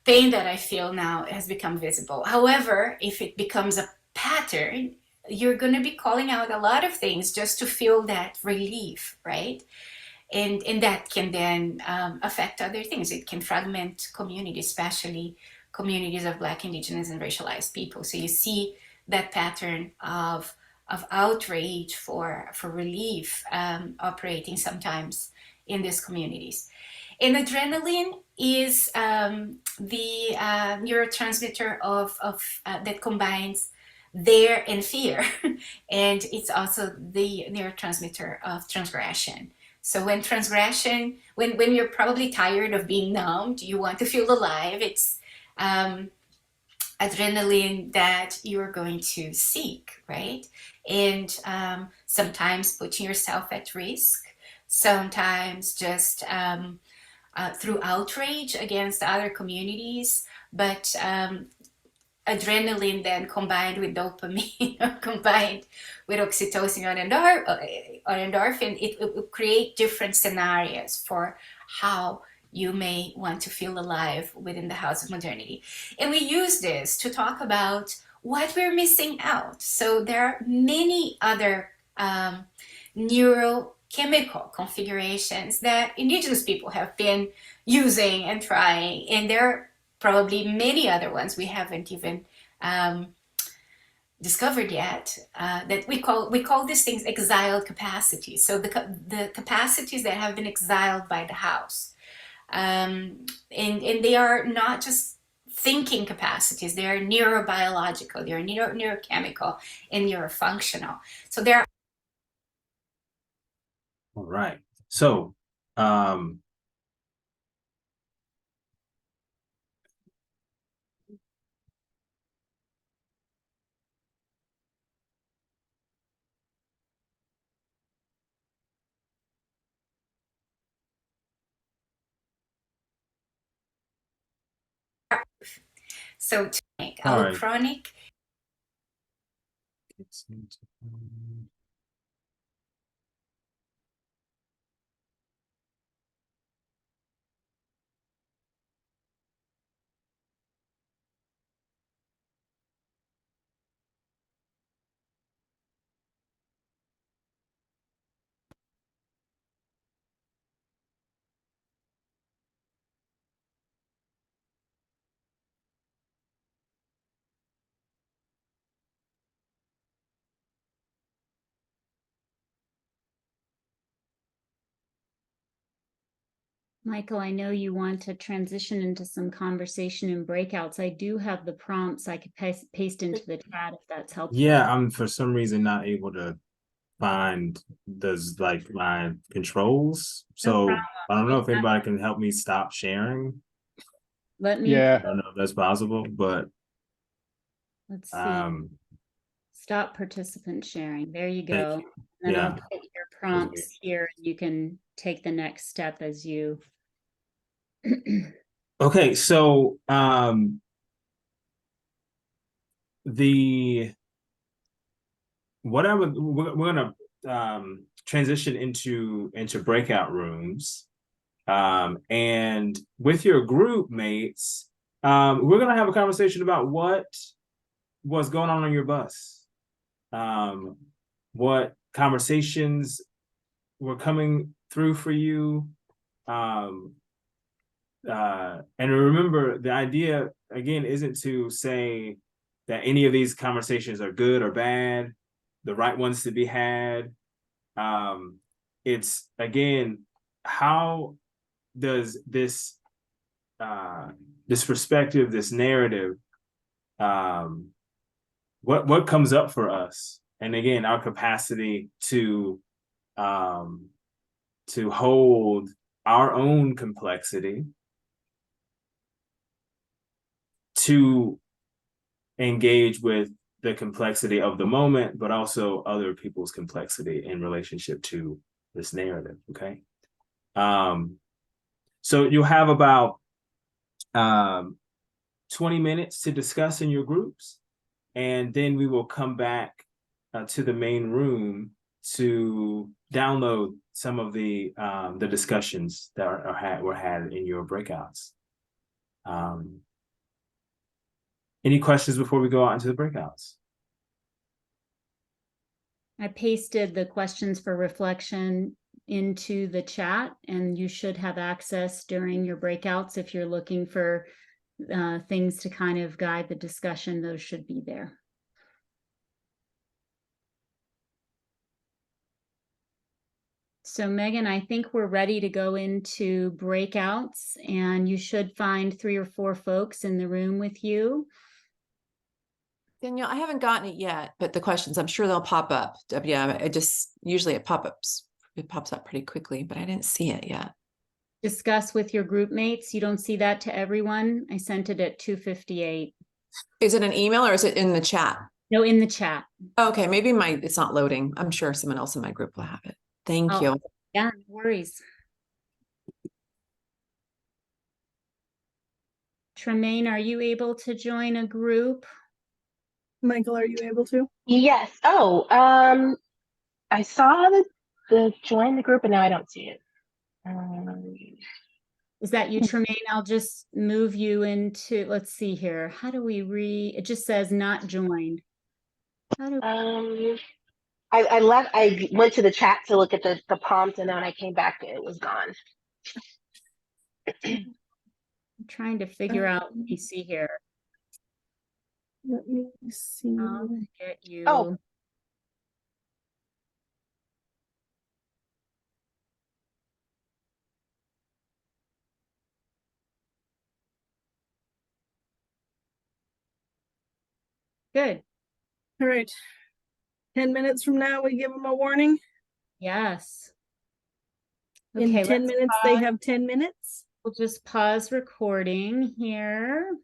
pain that I feel now has become visible. However, if it becomes a pattern, you're going to be calling out a lot of things just to feel that relief, right? And that can then affect other things. It can fragment communities, especially communities of Black, Indigenous, and racialized people. So you see that pattern of outrage for relief operating sometimes in these communities. And adrenaline is the neurotransmitter of that combines there and fear. And it's also the neurotransmitter of transgression. So when transgression, when you're probably tired of being numbed, you want to feel alive, it's adrenaline that you're going to seek, right? And sometimes putting yourself at risk, sometimes just through outrage against other communities, but adrenaline then combined with dopamine or combined with oxytocin or endorphin, it will create different scenarios for how you may want to feel alive within the house of modernity. And we use this to talk about what we're missing out. So there are many other neurochemical configurations that Indigenous people have been using and trying, and there are probably many other ones we haven't even discovered yet, that we call these things exiled capacities. So the capacities that have been exiled by the house, and they are not just thinking capacities, they are neurobiological, they are neurochemical and neurofunctional. So there are. All right. So So to make all right. allochronic. Michael, I know you want to transition into some conversation and breakouts. I do have the prompts I could paste into the chat if that's helpful. Yeah, I'm for some reason not able to find those, like, my controls. So I don't know if anybody can help me stop sharing. Let me. Yeah. I don't know if that's possible, but let's see. Stop participant sharing. There you go. And then Yeah. I'll put your prompts here. You can take the next step as you. Okay, so we're gonna transition into breakout rooms, and with your group mates, we're gonna have a conversation about what was going on your bus, what conversations were coming through for you, and remember, the idea again isn't to say that any of these conversations are good or bad, the right ones to be had. It's again, how does this perspective, this narrative, what comes up for us, and again, our capacity to hold our own complexity, to engage with the complexity of the moment, but also other people's complexity in relationship to this narrative. Okay. So you'll have about 20 minutes to discuss in your groups, and then we will come back to the main room to download some of the discussions that were had in your breakouts. Any questions before we go out into the breakouts? I pasted the questions for reflection into the chat, and you should have access during your breakouts. If you're looking for things to kind of guide the discussion, those should be there. So Megan, I think we're ready to go into breakouts, and you should find 3 or 4 folks in the room with you. Danielle, I haven't gotten it yet, but the questions, I'm sure they'll pop up. Yeah, usually it pops up pretty quickly, but I didn't see it yet. Discuss with your group mates. You don't see that to everyone. I sent it at 2:58. Is it an email or is it in the chat? No, in the chat. Okay, maybe it's not loading. I'm sure someone else in my group will have it. Thank you. Yeah, no worries. Tremaine, are you able to join a group? Michael, are you able to? Yes. Oh, I saw the join the group and now I don't see it. Is that you, Tremaine? I'll just move you into, let's see here. How do we it just says not joined. How do I went to the chat to look at the prompt and then when I came back, it was gone. I'm trying to figure out, let me see here. Let me see. I'll get you. Oh. Good. All right. 10 minutes from now, we give them a warning. Yes. Okay, in 10 minutes, they have 10 minutes. We'll just pause recording here.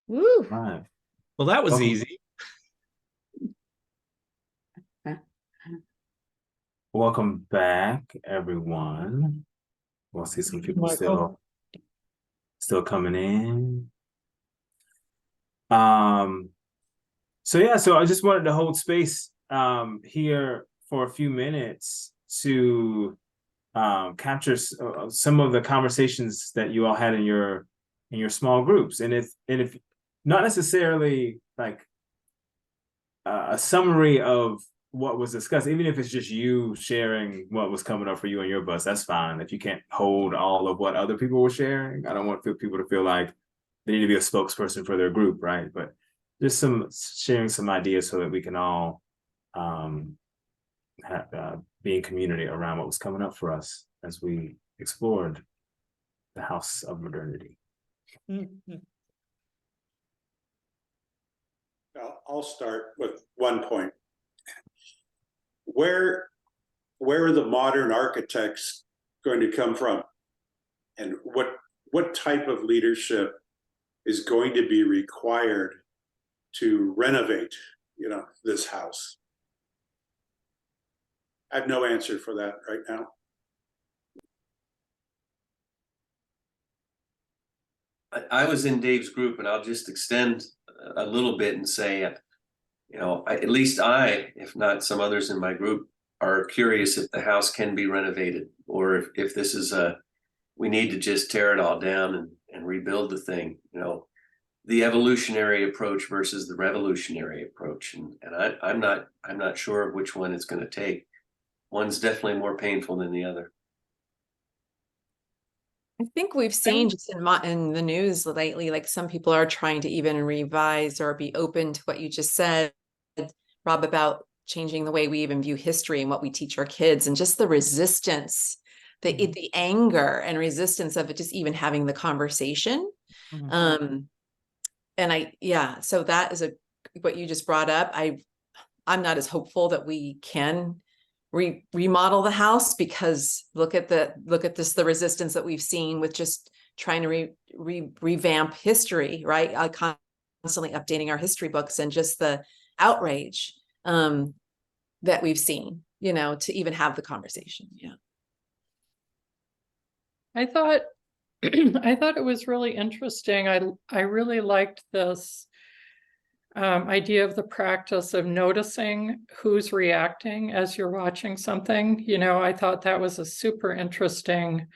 Woo. Right. Well, that was easy. Welcome back, everyone. We'll see some people still coming in. So I just wanted to hold space here for a few minutes to capture some of the conversations that you all had in your small groups, and if not necessarily like a summary of what was discussed, even if it's just you sharing what was coming up for you on your bus, that's fine. If you can't hold all of what other people were sharing, I don't want people to feel like they need to be a spokesperson for their group, right? But just sharing some ideas so that we can all be in community around what was coming up for us as we explored the house of modernity. I'll start with one point. Where are the modern architects going to come from? And what type of leadership is going to be required to renovate, this house? I have no answer for that right now. I was in Dave's group, and I'll just extend a little bit and say, at least I, if not some others in my group, are curious if the house can be renovated, or if this is we need to just tear it all down and rebuild the thing. The evolutionary approach versus the revolutionary approach, and I'm not sure which one it's going to take. One's definitely more painful than the other. I think we've seen just in the news lately, like some people are trying to even revise or be open to what you just said, Rob, about changing the way we even view history and what we teach our kids, and just the resistance, the anger and resistance of it, just even having the conversation. Mm-hmm. So that is what you just brought up. I'm not as hopeful that we can remodel the house, because look at the resistance that we've seen with just trying to revamp history, right? Constantly updating our history books, and just the outrage that we've seen, to even have the conversation. Yeah. I thought it was really interesting. I really liked this idea of the practice of noticing who's reacting as you're watching something. I thought that was a super interesting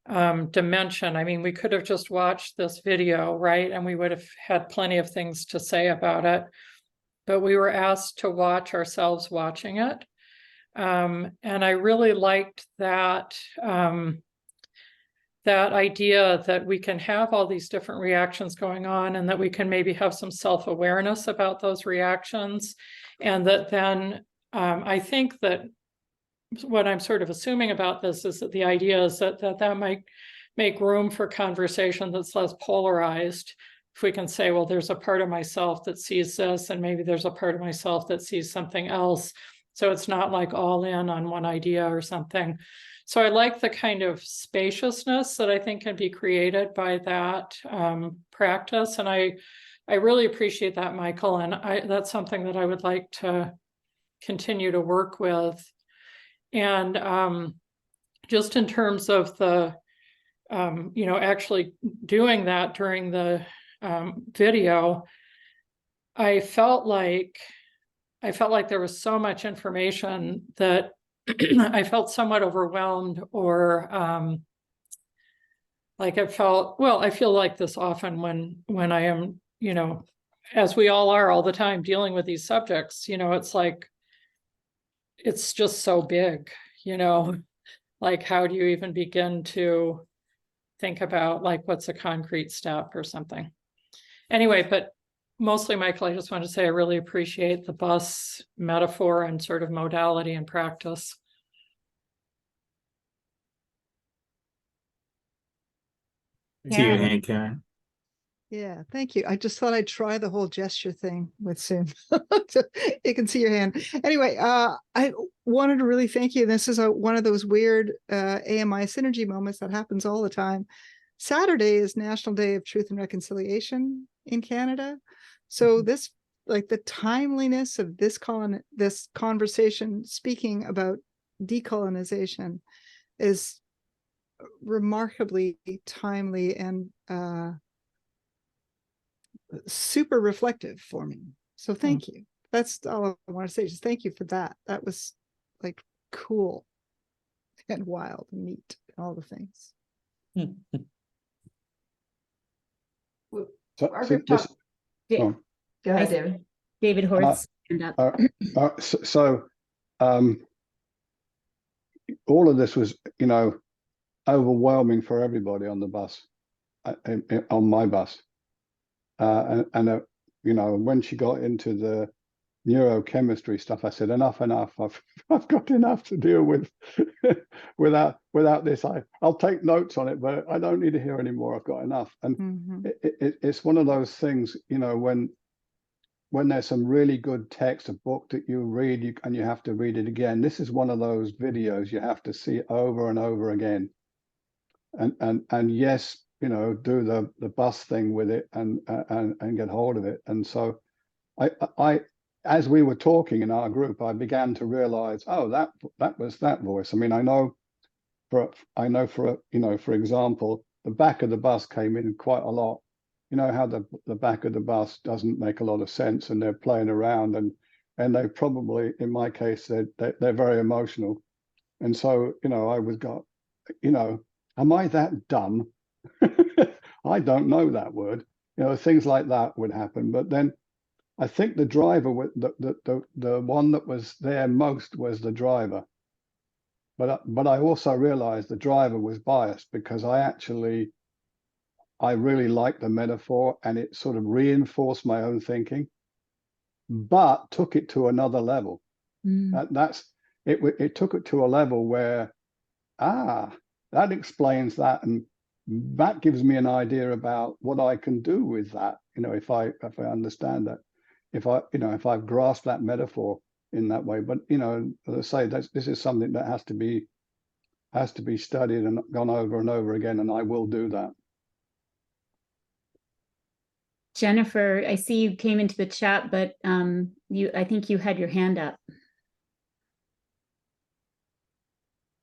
dimension. I mean, we could have just watched this video, right? And we would have had plenty of things to say about it, but we were asked to watch ourselves watching it. And I really liked that idea that we can have all these different reactions going on, and that we can maybe have some self-awareness about those reactions. And that then I think that what I'm sort of assuming about this is that the idea is that might make room for conversation that's less polarized. If we can say, well, there's a part of myself that sees this, and maybe there's a part of myself that sees something else. So it's not like all in on one idea or something. So I like the kind of spaciousness that I think can be created by that practice. And I really appreciate that, Michael. And that's something that I would like to continue to work with. And just in terms of the, actually doing that during the video, I felt like there was so much information that I felt somewhat overwhelmed, or I feel like this often when I am, as we all are all the time dealing with these subjects, it's like, it's just so big, like, how do you even begin to think about what's a concrete step or something? Anyway, but mostly, Michael, I just want to say I really appreciate the bus metaphor and sort of modality and practice. See your hand, Karen. Yeah, thank you. I just thought I'd try the whole gesture thing with Zoom. You can see your hand. Anyway, I wanted to really thank you. This is one of those weird AMI synergy moments that happens all the time. Saturday is National Day of Truth and Reconciliation in Canada. So this, the timeliness of this conversation speaking about decolonization is remarkably timely and super reflective for me. So thank you. That's all I want to say. Just thank you for that. That was cool and wild and neat and all the things. Go ahead, David. David Hortz. hand up. All of this was, overwhelming for everybody on the bus, on my bus. When she got into the neurochemistry stuff, I said, enough. I've got enough to deal with without this. I'll take notes on it, but I don't need to hear anymore. I've got enough. And it's one of those things, when there's some really good text, a book that you read and you have to read it again. This is one of those videos you have to see over and over again. And yes, do the bus thing with it and get hold of it. And so I as we were talking in our group, I began to realize, oh, that was that voice. I mean, I know for example, the back of the bus came in quite a lot. You know how the back of the bus doesn't make a lot of sense, and they're playing around, and they probably, in my case, they're very emotional. And so, I was am I that dumb? I don't know that word. Things like that would happen. But then I think the driver, the one that was there most was the driver. But I also realized the driver was biased, because I really liked the metaphor, and it sort of reinforced my own thinking, but took it to another level. It took it to a level where, that explains that, and that gives me an idea about what I can do with that. If I understand that, if I've grasped that metaphor in that way. But as I say, this is something that has to be studied and gone over and over again, and I will do that. Jennifer, I see you came into the chat, but I think you had your hand up.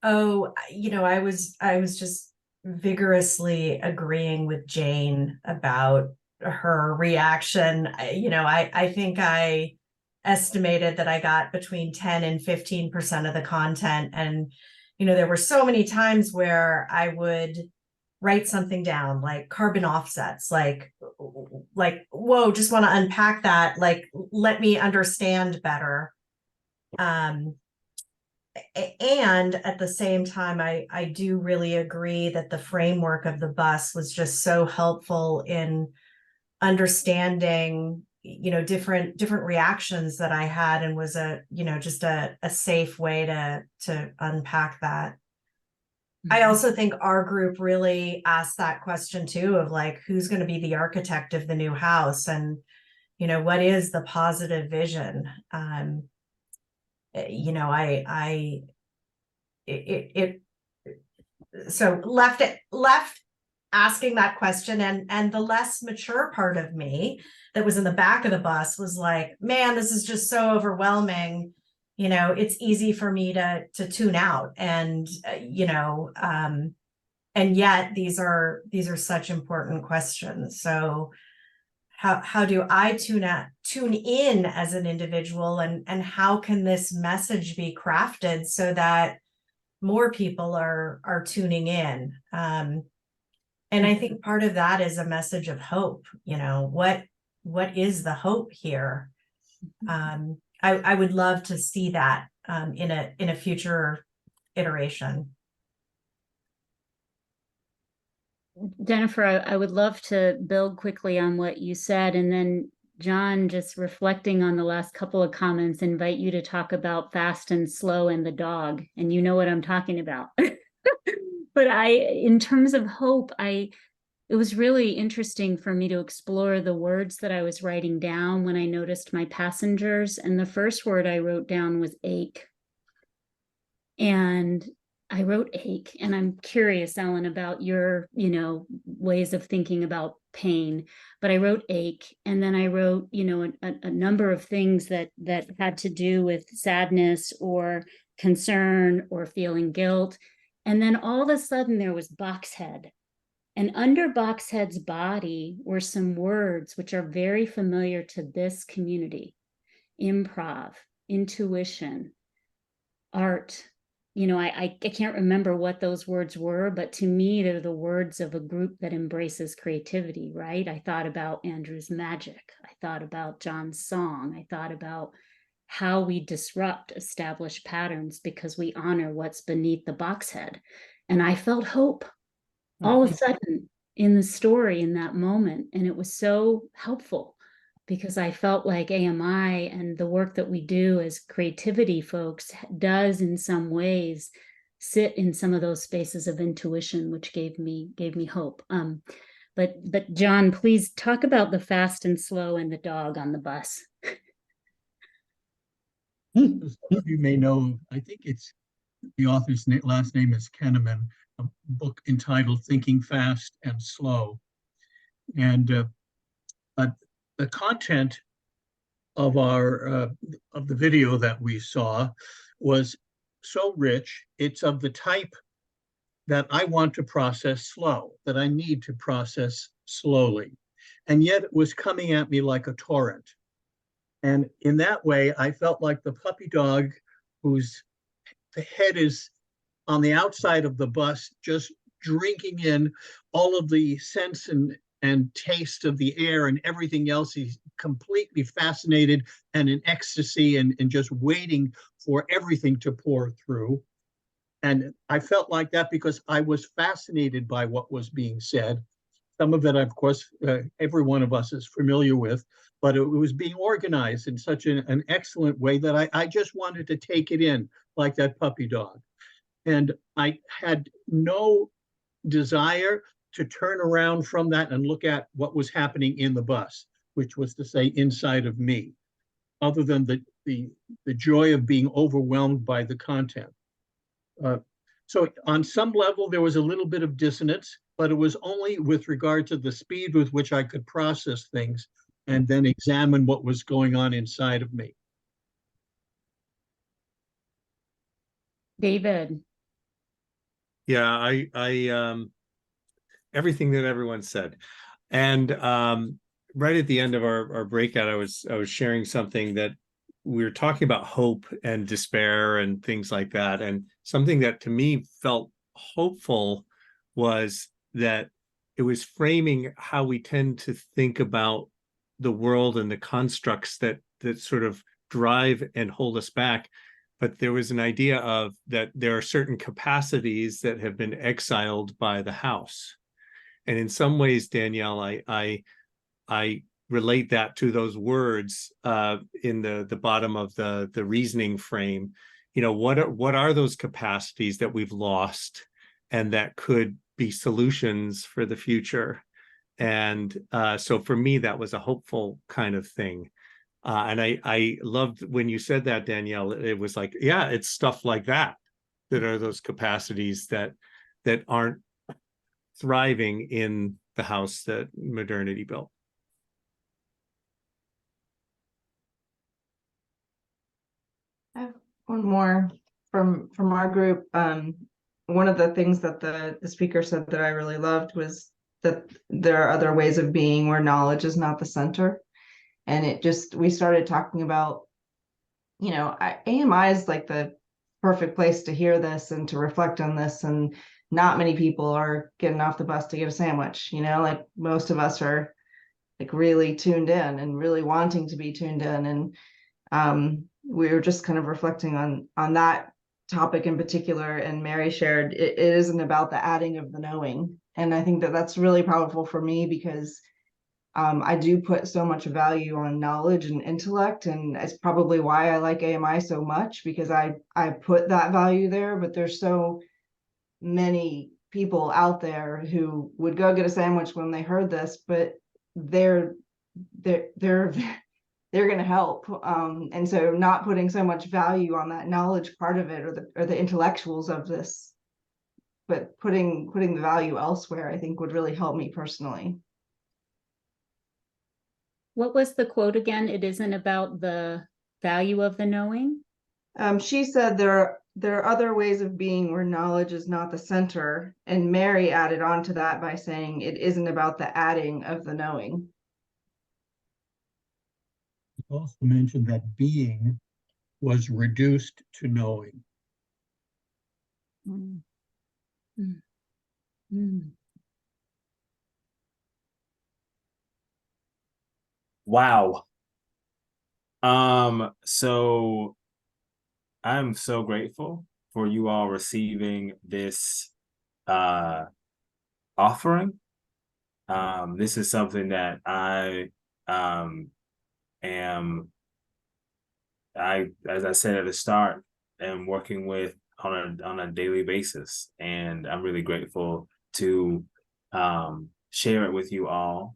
Oh, I was just vigorously agreeing with Jane about her reaction. I think I estimated that I got between 10 and 15% of the content. And, there were so many times where I would write something down, like carbon offsets, like, whoa, just want to unpack that. Like, let me understand better. And at the same time, I do really agree that the framework of the bus was just so helpful in understanding, different reactions that I had, and was just a safe way to unpack that. I also think our group really asked that question too, of like, who's going to be the architect of the new house, and what is the positive vision? So left asking that question, and the less mature part of me that was in the back of the bus was like, man, this is just so overwhelming. It's easy for me to tune out, and and yet these are such important questions. So how do I tune in as an individual, and how can this message be crafted so that more people are tuning in? And I think part of that is a message of hope. What is the hope here? I would love to see that in a future iteration. Jennifer, I would love to build quickly on what you said, and then John, just reflecting on the last couple of comments, invite you to talk about fast and slow and the dog, and you know what I'm talking about. But in terms of hope, it was really interesting for me to explore the words that I was writing down when I noticed my passengers. And the first word I wrote down was ache. And I wrote ache, and I'm curious, Ellen, about your, ways of thinking about pain. But I wrote ache, and then I wrote, a number of things that had to do with sadness or concern or feeling guilt. And then all of a sudden there was Boxhead. And under Boxhead's body were some words which are very familiar to this community: improv, intuition, art. I can't remember what those words were, but to me, they're the words of a group that embraces creativity, right? I thought about Andrew's magic. I thought about John's song. I thought about how we disrupt established patterns because we honor what's beneath the box head. And I felt hope all of a sudden in the story in that moment. And it was so helpful because I felt like AMI and the work that we do as creativity folks does in some ways sit in some of those spaces of intuition, which gave me hope. But John, please talk about the fast and slow and the dog on the bus. Some of you may know, I think it's the author's last name is Kahneman, a book entitled Thinking Fast and Slow. And the content of of the video that we saw was so rich. It's of the type that I want to process slow, that I need to process slowly. And yet it was coming at me like a torrent. And in that way, I felt like the puppy dog whose the head is on the outside of the bus, just drinking in all of the sense and taste of the air and everything else. He's completely fascinated and in ecstasy and just waiting for everything to pour through. And I felt like that because I was fascinated by what was being said. Some of it, of course, every one of us is familiar with, but it was being organized in such an excellent way that I just wanted to take it in like that puppy dog. And I had no desire to turn around from that and look at what was happening in the bus, which was to say inside of me, other than the joy of being overwhelmed by the content. So on some level, there was a little bit of dissonance, but it was only with regard to the speed with which I could process things and then examine what was going on inside of me. David. Yeah, I everything that everyone said. And right at the end of our breakout, I was sharing something that we were talking about hope and despair and things like that. And something that to me felt hopeful was that it was framing how we tend to think about the world and the constructs that sort of drive and hold us back. But there was an idea of that there are certain capacities that have been exiled by the house. And in some ways, Danielle, I relate that to those words in the bottom of the reasoning frame. You know, what are those capacities that we've lost and that could be solutions for the future? And so for me, that was a hopeful kind of thing. And I loved when you said that, Danielle. It was like, yeah, it's stuff like that are those capacities that aren't thriving in the house that modernity built. I have one more from our group. One of the things that the speaker said that I really loved was that there are other ways of being where knowledge is not the center. And we started talking about, you know, AMI is like the perfect place to hear this and to reflect on this. And not many people are getting off the bus to get a sandwich, you know, like most of us are like really tuned in and really wanting to be tuned in. And we were just kind of reflecting on that topic in particular. And Mary shared, it isn't about the adding of the knowing. And I think that that's really powerful for me because I do put so much value on knowledge and intellect, and it's probably why I like AMI so much, because I put that value there. But there's so many people out there who would go get a sandwich when they heard this, but they're going to help, and so not putting so much value on that knowledge part of it or the intellectuals of this, but putting the value elsewhere, I think would really help me personally. What was the quote again? It isn't about the value of the knowing. She said there are other ways of being where knowledge is not the center, and Mary added on to that by saying it isn't about the adding of the knowing. Also mentioned that being was reduced to knowing. Mm. Mm. Mm. Wow. So I'm so grateful for you all receiving this offering. This is something that I as I said at the start, am working with on a daily basis, and I'm really grateful to share it with you all.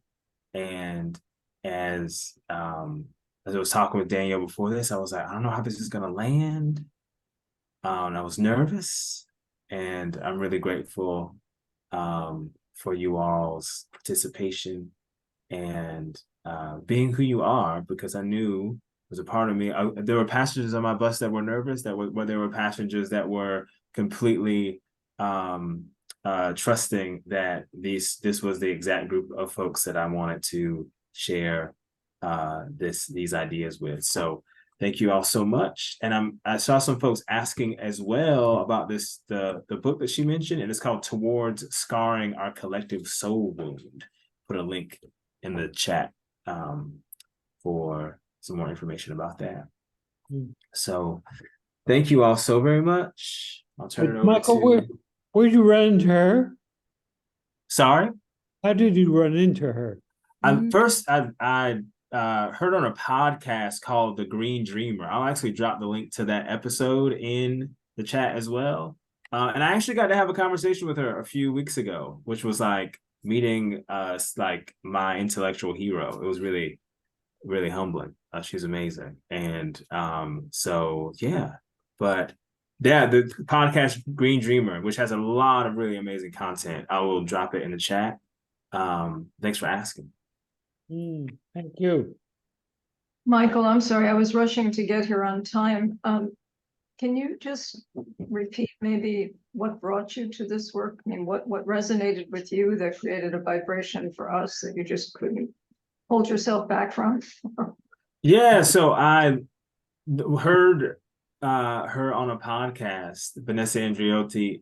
And as I was talking with Danielle before this, I was like, I don't know how this is gonna land. And I was nervous, and I'm really grateful for you all's participation and being who you are, because I knew was a part of me. There were passengers on my bus that were nervous, where there were passengers that were completely trusting that this was the exact group of folks that I wanted to share these ideas with. So thank you all so much. And I saw some folks asking as well about the book that she mentioned, and it's called Towards Scarring Our Collective Soul Wound. Put a link in the chat for some more information about that. So thank you all so very much. I'll turn it over Michael, to... where'd you run into her? Sorry? How did you run into her? I heard on a podcast called The Green Dreamer. I'll actually drop the link to that episode in the chat as well. And I actually got to have a conversation with her a few weeks ago, which was like meeting like my intellectual hero. It was really, really humbling. She's amazing. And so yeah, but yeah, the podcast Green Dreamer, which has a lot of really amazing content. I will drop it in the chat. Thanks for asking. Thank you. Michael, I'm sorry, I was rushing to get here on time. Can you just repeat maybe what brought you to this work? I mean, what resonated with you that created a vibration for us that you just couldn't hold yourself back from? Yeah, so I heard her on a podcast, Vanessa Andreotti,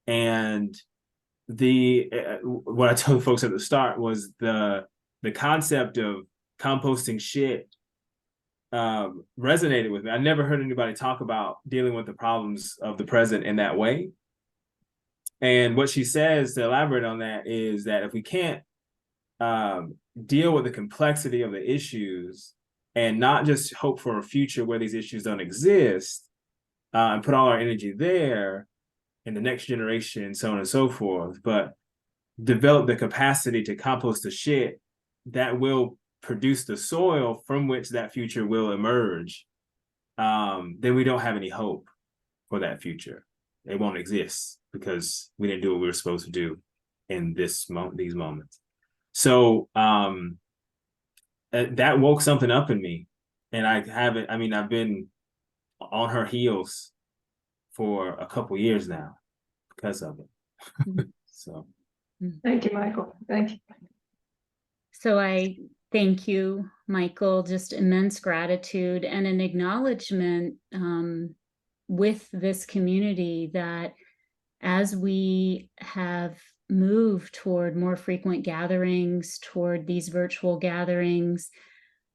and what I told folks at the start was the concept of composting shit resonated with me. I never heard anybody talk about dealing with the problems of the present in that way. And what she says, to elaborate on that, is that if we can't deal with the complexity of the issues and not just hope for a future where these issues don't exist, and put all our energy there in the next generation, so on and so forth, but develop the capacity to compost the shit that will produce the soil from which that future will emerge, then we don't have any hope for that future. It won't exist because we didn't do what we were supposed to do in these moments. So that woke something up in me, and I've been on her heels for a couple years now because of it. So thank you, Michael. Thank you. So I thank you, Michael, just immense gratitude and an acknowledgement with this community that as we have moved toward more frequent gatherings, toward these virtual gatherings,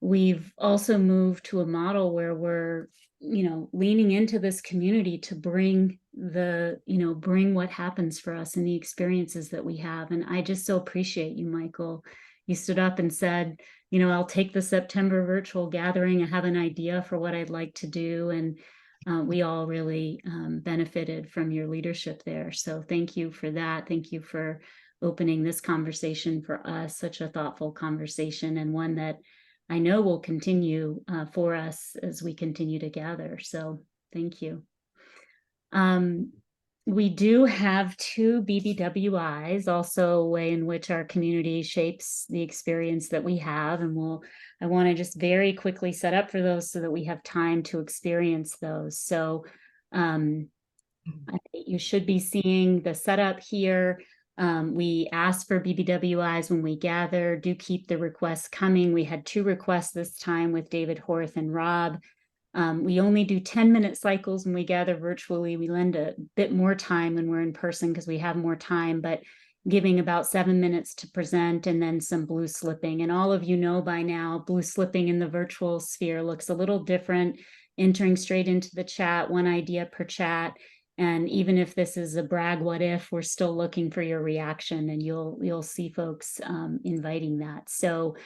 we've also moved to a model where we're, leaning into this community to bring bring what happens for us and the experiences that we have. And I just so appreciate you, Michael. You stood up and said, I'll take the September virtual gathering. I have an idea for what I'd like to do. And we all really benefited from your leadership there. So thank you for that. Thank you for opening this conversation for us, such a thoughtful conversation, and one that I know will continue for us as we continue to gather. So thank you. We do have 2 BBWIs, also a way in which our community shapes the experience that we have. And I want to just very quickly set up for those so that we have time to experience those. So you should be seeing the setup here. We ask for BBWIs when we gather. Do keep the requests coming. We had 2 requests this time with David Horth and Rob. We only do 10-minute cycles when we gather virtually. We lend a bit more time when we're in person because we have more time. But giving about 7 minutes to present, and then some blue slipping. And all of you know by now, blue slipping in the virtual sphere looks a little different, entering straight into the chat, 1 idea per chat. And even if this is a brag what if, we're still looking for your reaction, and you'll see folks inviting that. So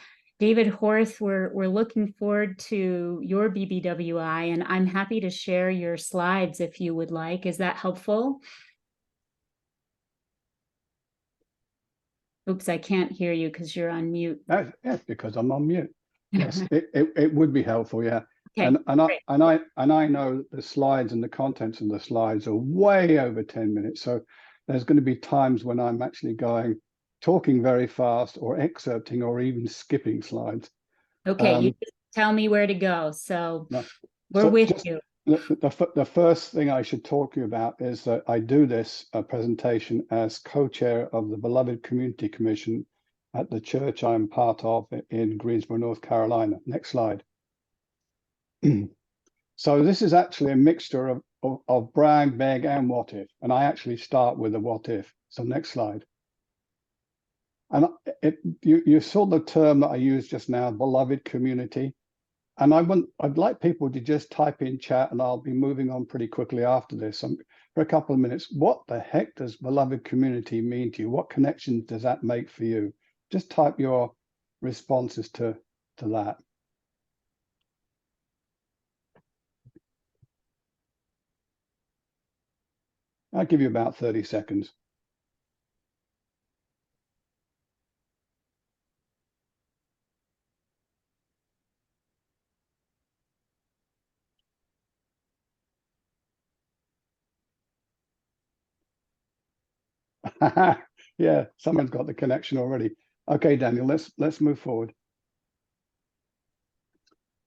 David Horth, we're looking forward to your BBWI, and I'm happy to share your slides if you would like. Is that helpful? Oops, I can't hear you because you're on mute. Yes, because I'm on mute. Yes, it would be helpful, yeah. Okay, And I know that the slides and the contents of the slides are way over 10 minutes. So there's going to be times when I'm actually talking very fast, or excerpting, or even skipping slides. Okay, you just tell me where to go. So No, we're with you. The first thing I should talk to you about is that I do this presentation as co-chair of the Beloved Community Commission at the church I'm part of in Greensboro, North Carolina. Next slide. So this is actually a mixture of brag, beg, and what if. And I actually start with a what if. So next slide. And you saw the term that I used just now, beloved community. And I'd like people to just type in chat, and I'll be moving on pretty quickly after this for a couple of minutes. What the heck does beloved community mean to you? What connections does that make for you? Just type your responses to that. I'll give you about 30 seconds. Yeah, someone's got the connection already. Okay, Daniel, let's move forward.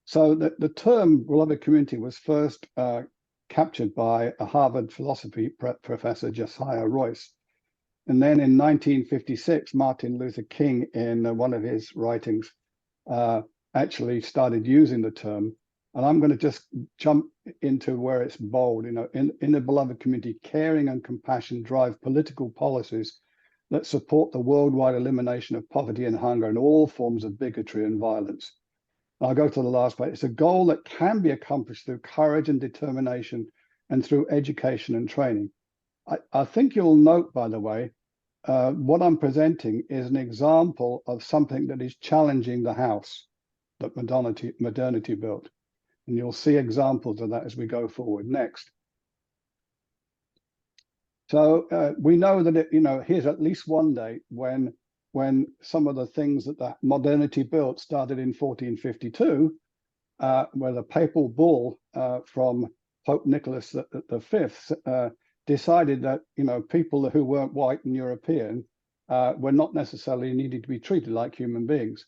So the term beloved community was first captured by a Harvard philosophy professor, Josiah Royce. And then in 1956, Martin Luther King, in one of his writings, actually started using the term. And I'm going to just jump into where it's bold. You know, in the beloved community, caring and compassion drive political policies that support the worldwide elimination of poverty and hunger and all forms of bigotry and violence. I'll go to the last part. It's a goal that can be accomplished through courage and determination, and through education and training. I think you'll note, by the way, what I'm presenting is an example of something that is challenging the house that modernity built. And you'll see examples of that as we go forward. Next. So we know that here's at least one day when some of the things that modernity built started in 1452, where the papal bull from Pope Nicholas V decided that people who weren't white and European were not necessarily needed to be treated like human beings.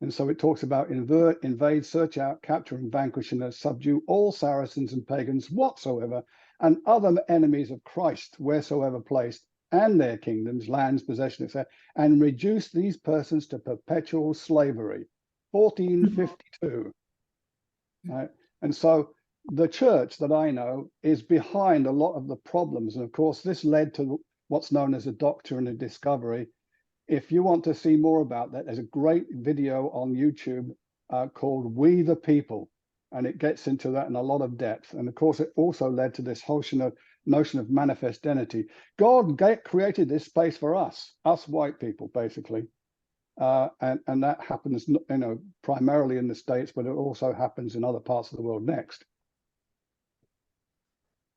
And so it talks about invade, search out, capture, and vanquish, and subdue all Saracens and pagans whatsoever, and other enemies of Christ wheresoever placed, and their kingdoms, lands, possessions, etc., and reduce these persons to perpetual slavery. 1452. Right? And so the church that I know is behind a lot of the problems. And of course, this led to what's known as a doctrine of discovery. If you want to see more about that, there's a great video on YouTube called We the People, and it gets into that in a lot of depth. And of course, it also led to this whole notion of manifest identity. God created this space for us white people, basically. And that happens, primarily in the States, but it also happens in other parts of the world next.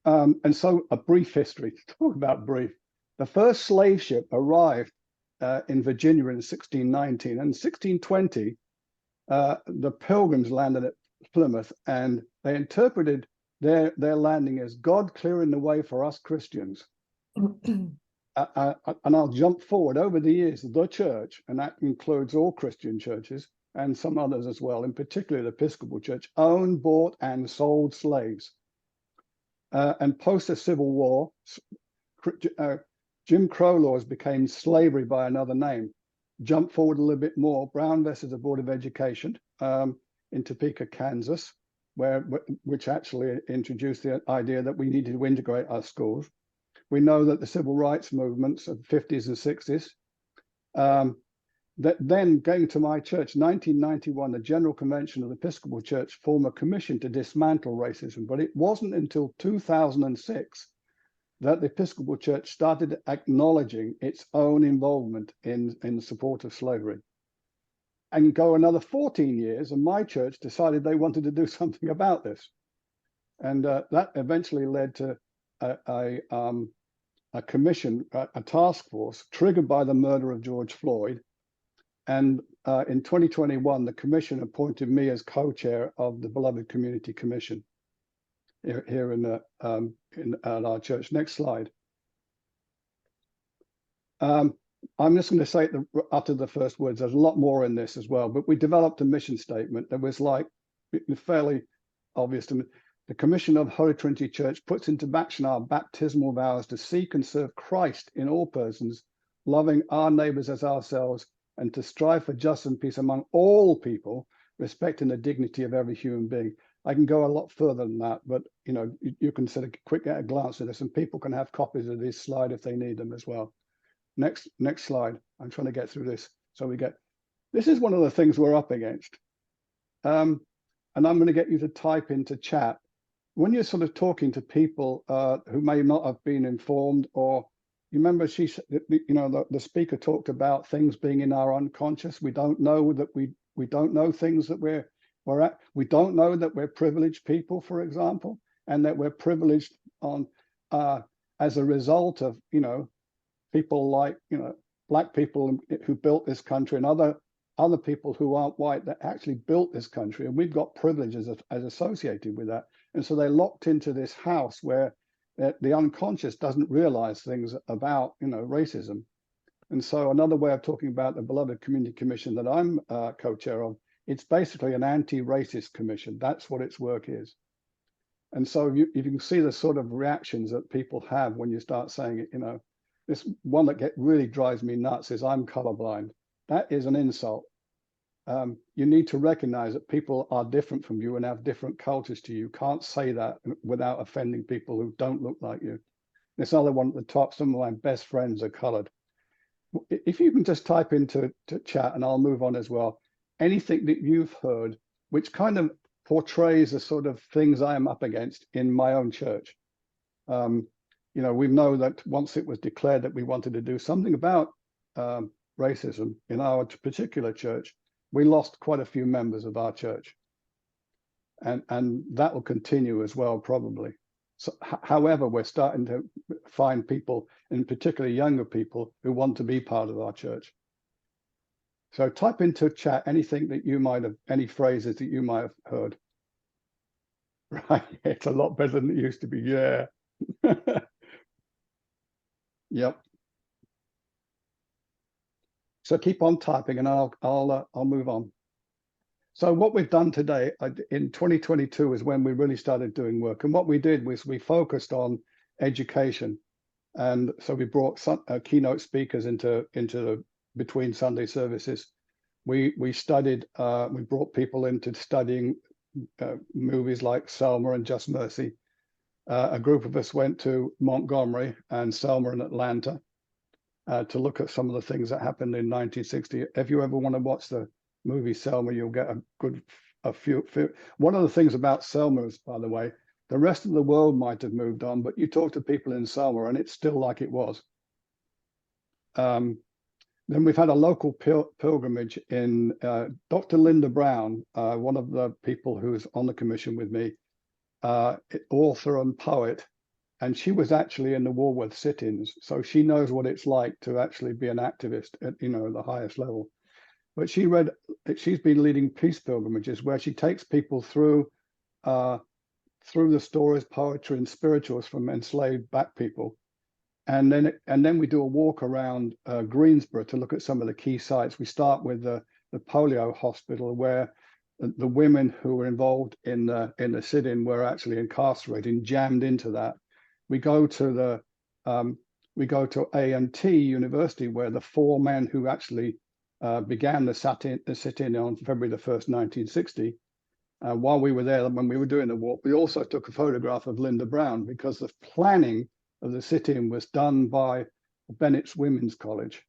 And so a brief history, talk about brief. The first slave ship arrived in Virginia in 1619, and 1620, the Pilgrims landed at Plymouth, and they interpreted their landing as God clearing the way for us Christians. And I'll jump forward over the years. The church, and that includes all Christian churches and some others as well, in particular the Episcopal Church, owned, bought, and sold slaves. And post the Civil War, Jim Crow laws became slavery by another name. Jump forward a little bit more. Brown versus the Board of Education in Topeka, Kansas, which actually introduced the idea that we needed to integrate our schools. We know that the civil rights movements of the 50s and 60s, that then going to my church, 1991, the General Convention of the Episcopal Church formed a commission to dismantle racism. But it wasn't until 2006 that the Episcopal Church started acknowledging its own involvement in support of slavery. And go another 14 years, and my church decided they wanted to do something about this. And that eventually led to a commission, a task force triggered by the murder of George Floyd. And in 2021, the commission appointed me as co-chair of the Beloved Community Commission here in our church. Next slide. I'm just going to say after the first words, there's a lot more in this as well, but we developed a mission statement that was like fairly obvious to me. The Commission of Holy Trinity Church puts into action our baptismal vows to seek and serve Christ in all persons, loving our neighbors as ourselves, and to strive for justice and peace among all people, respecting the dignity of every human being. I can go a lot further than that, but you know, you can sort of quick get a glance at this, and people can have copies of this slide if they need them as well. Next slide. I'm trying to get through this. So this is one of the things we're up against. And I'm going to get you to type into chat. When you're sort of talking to people who may not have been informed, or you remember the speaker talked about things being in our unconscious. We don't know that we don't know things that we're at. We don't know that we're privileged people, for example, and that we're privileged on as a result of, you know, people like, you know, Black people who built this country, and other people who aren't white that actually built this country, and we've got privileges as associated with that. And so they're locked into this house where the unconscious doesn't realize things about, you know, racism. And so another way of talking about the Beloved Community Commission that I'm co-chair of, it's basically an anti-racist commission. That's what its work is. And so if you can see the sort of reactions that people have when you start saying it, you know, this one that really drives me nuts is I'm colorblind. That is an insult. You need to recognize that people are different from you and have different cultures to you. You can't say that without offending people who don't look like you. This other one at the top, some of my best friends are colored. If you can just type into chat, and I'll move on as well, anything that you've heard, which kind of portrays the sort of things I am up against in my own church. You know, we know that once it was declared that we wanted to do something about racism in our particular church, we lost quite a few members of our church. And that will continue as well, probably. So, however, we're starting to find people, in particular younger people, who want to be part of our church. So type into chat anything that you might have, any phrases that you might have heard. Right, it's a lot better than it used to be, yeah. Yep. So keep on typing, and I'll move on. So what we've done today in 2022 is when we really started doing work, and what we did was we focused on education, and so we brought some keynote speakers into between Sunday services. We brought people into studying movies like Selma and Just Mercy. A group of us went to Montgomery and Selma in Atlanta to look at some of the things that happened in 1960. If you ever want to watch the movie Selma, you'll get a few. One of the things about Selma is, by the way, the rest of the world might have moved on, but you talk to people in Selma and it's still like it was. Then we've had a local pilgrimage in Dr. Linda Brown, one of the people who's on the commission with me, author and poet, and she was actually in the Woolworth sit-ins, so she knows what it's like to actually be an activist at, you know, the highest level. But she's been leading peace pilgrimages where she takes people through the stories, poetry, and spirituals from enslaved Black people, and then we do a walk around Greensboro to look at some of the key sites. We start with the polio hospital, where the women who were involved in the sit-in were actually incarcerated and jammed into that. We go to A&T University, where the 4 men who actually began the sit-in on February the 1st, 1960. While we were there, when we were doing the walk, we also took a photograph of Linda Brown, because the planning of the sit-in was done by Bennett's Women's College.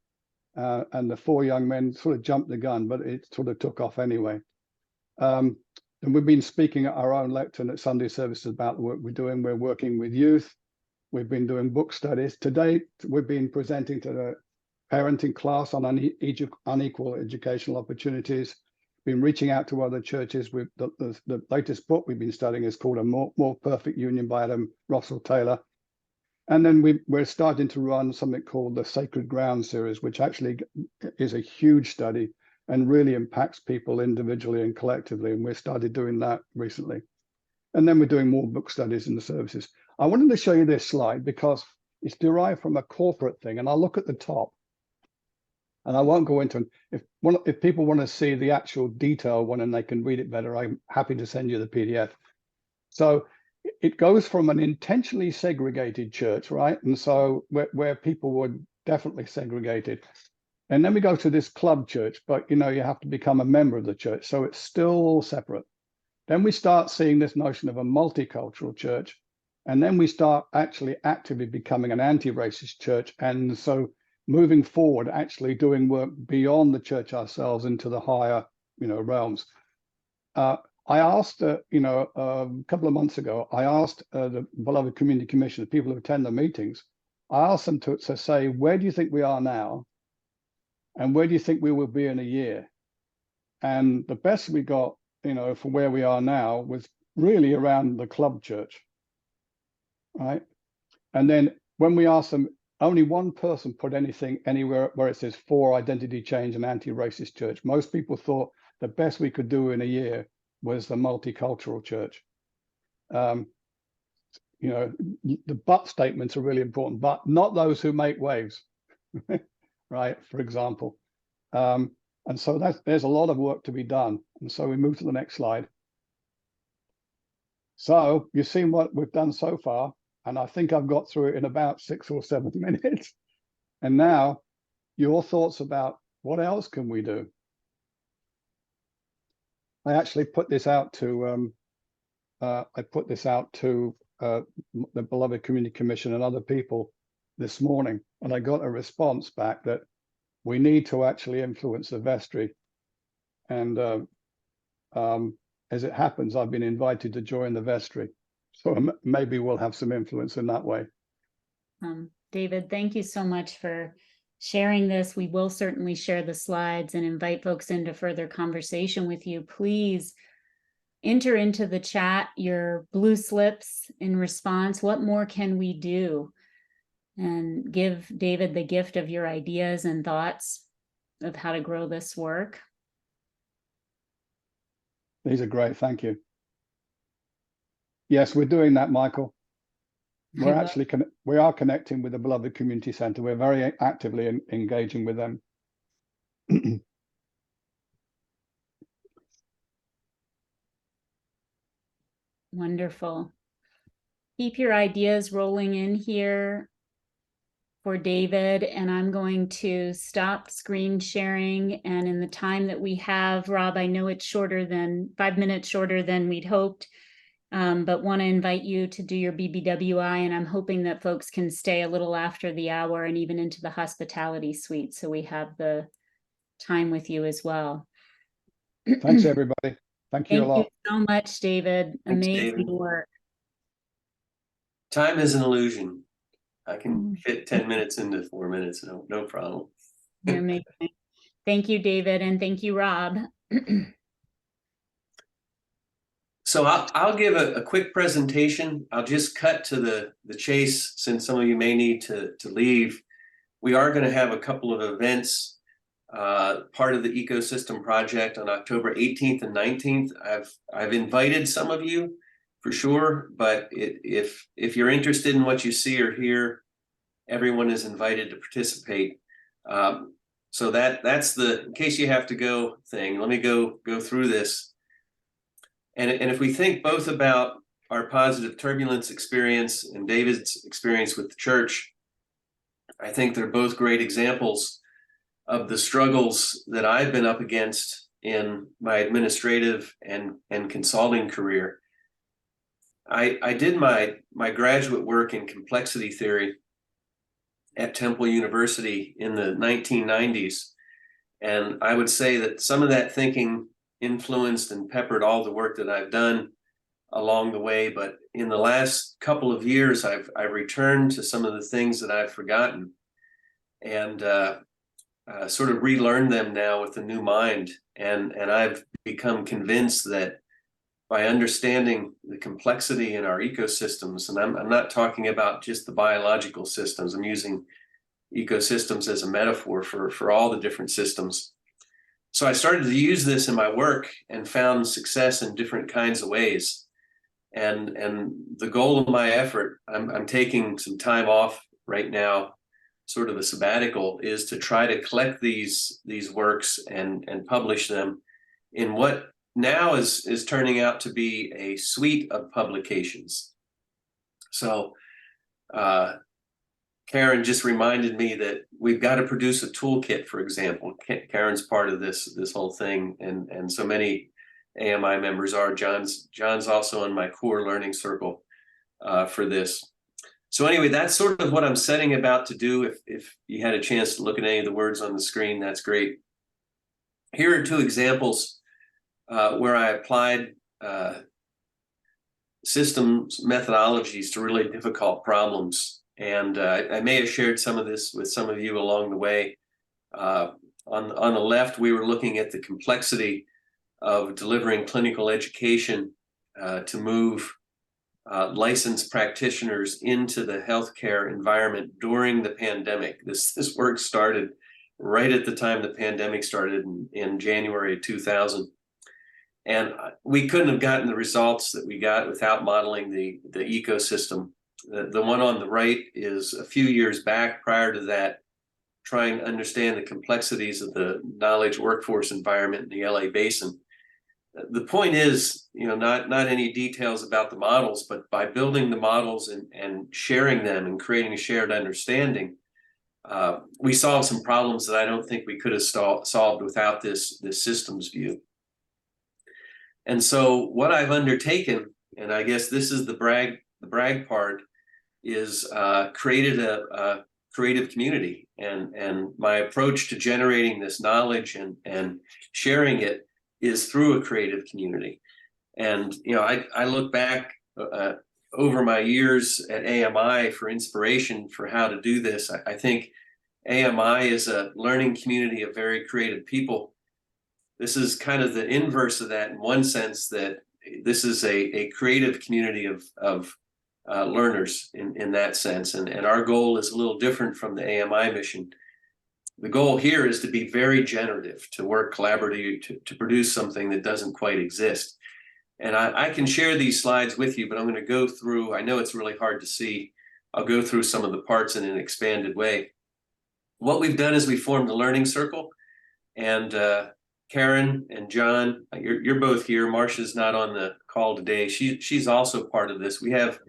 And the 4 young men sort of jumped the gun, but it sort of took off anyway. And we've been speaking at our own lectern at Sunday services about the work we're doing. We're working with youth. We've been doing book studies. To date, we've been presenting to the parenting class on unequal educational opportunities. Been reaching out to other churches. With the latest book we've been studying is called A More Perfect Union by Adam Russell Taylor. And then we're starting to run something called the Sacred Ground series, which actually is a huge study and really impacts people individually and collectively. And we started doing that recently. And then we're doing more book studies in the services. I wanted to show you this slide because it's derived from a corporate thing. And I'll look at the top. And I won't go into it. If people want to see the actual detail one and they can read it better, I'm happy to send you the PDF. So it goes from an intentionally segregated church, right? And so where people were definitely segregated. And then we go to this club church, but you have to become a member of the church. So it's still separate. Then we start seeing this notion of a multicultural church. And then we start actually actively becoming an anti-racist church. And so moving forward, actually doing work beyond the church ourselves into the higher, realms. I asked, a couple of months ago, I asked the beloved community commission, the people who attend the meetings, I asked them to say, where do you think we are now? And where do you think we will be in a year? And the best we got, for where we are now was really around the club church, right? And then when we asked them, only one person put anything anywhere where it says for identity change and anti-racist church. Most people thought the best we could do in a year was the multicultural church. The but statements are really important, but not those who make waves, right? For example. And so there's a lot of work to be done. And so we move to the next slide. So you've seen what we've done so far, and I think I've got through it in about 6 or 7 minutes. And now your thoughts about what else can we do? I actually put this out to the beloved community commission and other people this morning, and I got a response back that we need to actually influence the vestry. And as it happens, I've been invited to join the vestry, so maybe we'll have some influence in that way. David, thank you so much for sharing this. We will certainly share the slides and invite folks into further conversation with you. Please enter into the chat your blue slips in response. What more can we do? And give David the gift of your ideas and thoughts of how to grow this work. These are great, thank you. Yes, we're doing that, Michael. We're actually we are connecting with the beloved community center. We're very actively engaging with them. Wonderful. Keep your ideas rolling in here for David, and I'm going to stop screen sharing. And in the time that we have, Rob, I know it's 5 minutes shorter than we'd hoped. But want to invite you to do your BBWI, and I'm hoping that folks can stay a little after the hour and even into the hospitality suite, so we have the time with you as well. Thanks, everybody. Thank you a lot. Thank you so much, David. Thanks, Amazing David. work. Time is an illusion. I can fit 10 minutes into 4 minutes, no problem. You're amazing. Thank you, David, and thank you, Rob. So I'll give a quick presentation. I'll just cut to the chase since some of you may need to leave. We are going to have a couple of events, part of the ecosystem project on October 18th and 19th. I've invited some of you for sure, but if you're interested in what you see or hear, everyone is invited to participate. So that's the in case you have to go thing. Let me go through this. And if we think both about our positive turbulence experience and David's experience with the church, I think they're both great examples of the struggles that I've been up against in my administrative and consulting career. I did my graduate work in complexity theory at Temple University in the 1990s. And I would say that some of that thinking influenced and peppered all the work that I've done along the way. But in the last couple of years, I've returned to some of the things that I've forgotten and sort of relearned them now with a new mind. And I've become convinced that by understanding the complexity in our ecosystems, and I'm not talking about just the biological systems, I'm using ecosystems as a metaphor for all the different systems. So I started to use this in my work and found success in different kinds of ways. And the goal of my effort, I'm taking some time off right now, sort of a sabbatical, is to try to collect these works and publish them in what now is turning out to be a suite of publications. So Karen just reminded me that we've got to produce a toolkit, for example. Karen's part of this whole thing, and so many AMI members are. John's also in my core learning circle for this. So anyway, that's sort of what I'm setting about to do. If you had a chance to look at any of the words on the screen, that's great. Here are two examples where I applied systems methodologies to really difficult problems. And I may have shared some of this with some of you along the way. On the left, we were looking at the complexity of delivering clinical education to move licensed practitioners into the healthcare environment during the pandemic. This work started right at the time the pandemic started in January of 2000. And we couldn't have gotten the results that we got without modeling the ecosystem. The one on the right is a few years back. Prior to that, trying to understand the complexities of the knowledge workforce environment in the LA basin. The point is, not any details about the models, but by building the models and sharing them and creating a shared understanding, we solved some problems that I don't think we could have solved without this systems view. And so what I've undertaken, and I guess this is the brag part, is created a creative community. And my approach to generating this knowledge and sharing it is through a creative community. And I look back over my years at AMI for inspiration for how to do this. I think AMI is a learning community of very creative people. This is kind of the inverse of that in one sense, that this is a creative community of learners in that sense. And our goal is a little different from the AMI mission. The goal here is to be very generative, to work collaboratively to produce something that doesn't quite exist. And I can share these slides with you, but I'm going to go through, I know it's really hard to see. I'll go through some of the parts in an expanded way. What we've done is we formed a learning circle, and Karen and John, you're both here. Marcia's not on the call today. She's also part of this. We have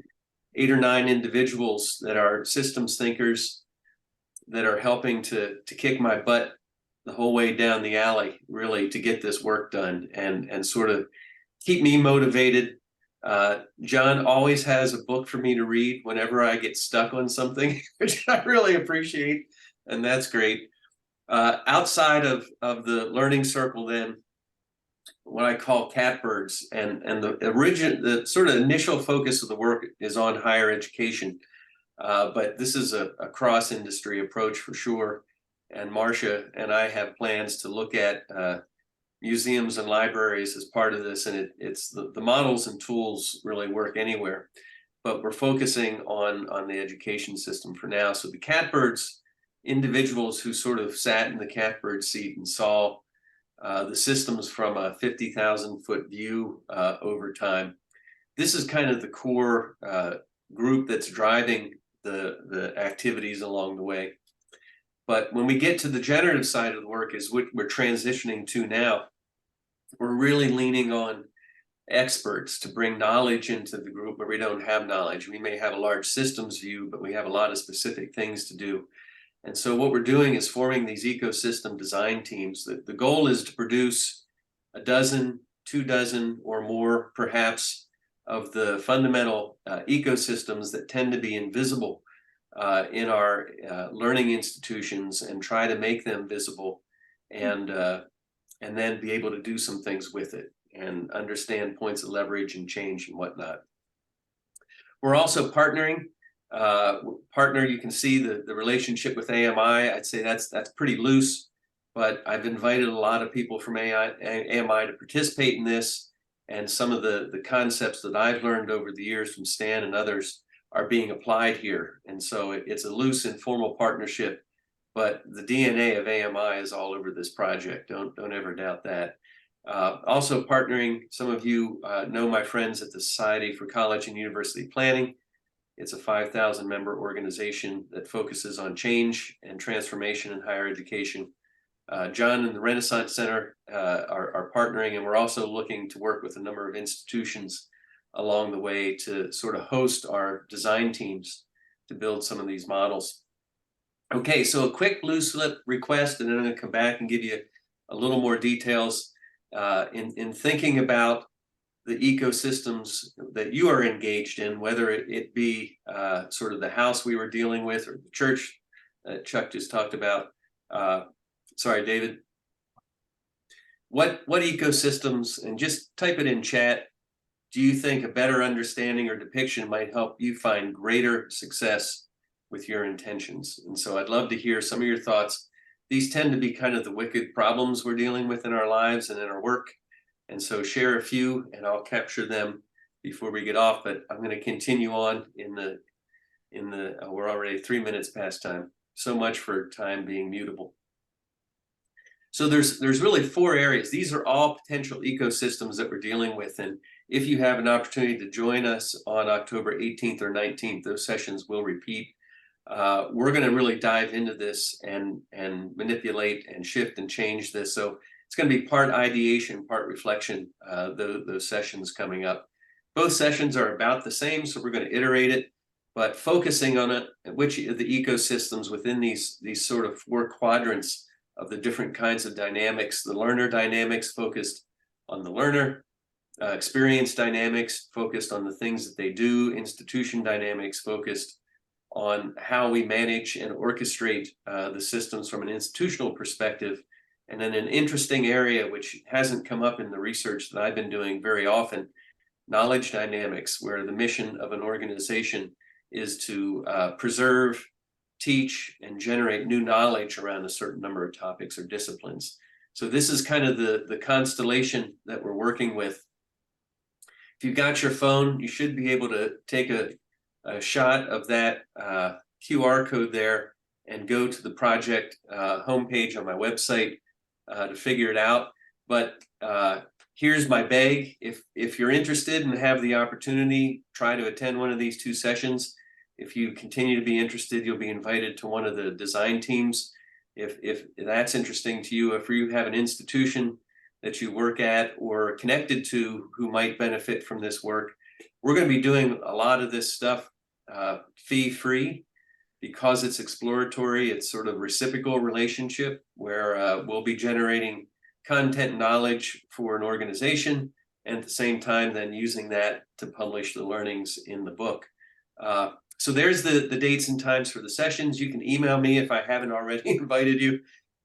8 or 9 individuals that are systems thinkers that are helping to kick my butt the whole way down the alley, really, to get this work done and sort of keep me motivated. John always has a book for me to read whenever I get stuck on something, which I really appreciate, and that's great. Outside of the learning circle, then, what I call catbirds, and the sort of initial focus of the work is on higher education, but this is a cross-industry approach for sure. And Marcia and I have plans to look at museums and libraries as part of this, and it's the models and tools really work anywhere, but we're focusing on the education system for now. So the catbirds, individuals who sort of sat in the catbird seat and saw the systems from a 50,000-foot view over time. This is kind of the core group that's driving the activities along the way. But when we get to the generative side of the work, is what we're transitioning to now. We're really leaning on experts to bring knowledge into the group where we don't have knowledge. We may have a large systems view, but we have a lot of specific things to do. And so what we're doing is forming these ecosystem design teams. The goal is to produce 12, 2 dozen or more, perhaps, of the fundamental ecosystems that tend to be invisible in our learning institutions, and try to make them visible, and then be able to do some things with it and understand points of leverage and change and whatnot. We're also partnering. You can see the relationship with AMI. I'd say that's pretty loose, but I've invited a lot of people from AMI to participate in this, and some of the concepts that I've learned over the years from Stan and others are being applied here. And so it's a loose, informal partnership, but the DNA of AMI is all over this project. Don't ever doubt that. Also partnering, some of you know my friends at the Society for College and University Planning. It's a 5,000 member organization that focuses on change and transformation in higher education. John and the Renaissance Center are partnering, and we're also looking to work with a number of institutions along the way to sort of host our design teams to build some of these models. Okay, so a quick loose slip request, and then I'm going to come back and give you a little more details in thinking about the ecosystems that you are engaged in, whether it be sort of the house we were dealing with, or the church that Chuck just talked about. Sorry, David. What ecosystems, and just type it in chat, do you think a better understanding or depiction might help you find greater success with your intentions? And so I'd love to hear some of your thoughts. These tend to be kind of the wicked problems we're dealing with in our lives and in our work. And so share a few and I'll capture them before we get off, but I'm going to continue on we're already 3 minutes past time. So much for time being mutable. So there's really 4 areas. These are all potential ecosystems that we're dealing with. And if you have an opportunity to join us on October 18th or 19th, those sessions will repeat. We're going to really dive into this and manipulate and shift and change this. So it's going to be part ideation, part reflection, those sessions coming up. Both sessions are about the same, so we're going to iterate it, but focusing on which of the ecosystems within these sort of 4 quadrants of the different kinds of dynamics. The learner dynamics focused on the learner, experience dynamics focused on the things that they do, institution dynamics focused on how we manage and orchestrate the systems from an institutional perspective. And then an interesting area which hasn't come up in the research that I've been doing very often, knowledge dynamics, where the mission of an organization is to preserve, teach, and generate new knowledge around a certain number of topics or disciplines. So this is kind of the constellation that we're working with. If you've got your phone, you should be able to take a shot of that QR code there and go to the project homepage on my website to figure it out. But here's my bag. If you're interested and have the opportunity, try to attend one of these 2 sessions. If you continue to be interested, you'll be invited to one of the design teams. If that's interesting to you, if you have an institution that you work at or connected to who might benefit from this work, we're going to be doing a lot of this stuff fee-free because it's exploratory. It's sort of reciprocal relationship where we'll be generating content knowledge for an organization, and at the same time then using that to publish the learnings in the book. So there's the dates and times for the sessions. You can email me if I haven't already invited you.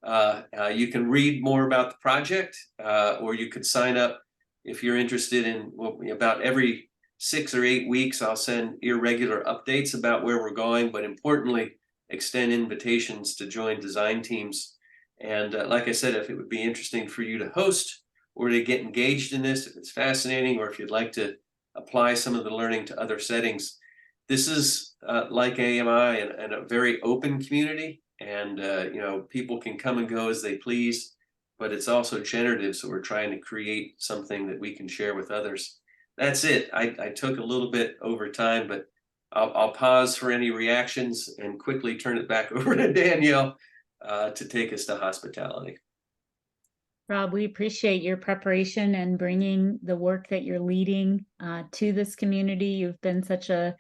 You can read more about the project, or you could sign up if you're interested in about every 6 or 8 weeks. I'll send irregular updates about where we're going, but importantly, extend invitations to join design teams. And like I said, if it would be interesting for you to host or to get engaged in this, if it's fascinating, or if you'd like to apply some of the learning to other settings, this is like AMI and a very open community, and people can come and go as they please, but it's also generative. So we're trying to create something that we can share with others. That's it. I took a little bit over time, but I'll pause for any reactions and quickly turn it back over to Danielle to take us to hospitality. Rob, we appreciate your preparation and bringing the work that you're leading to this community. You've been such a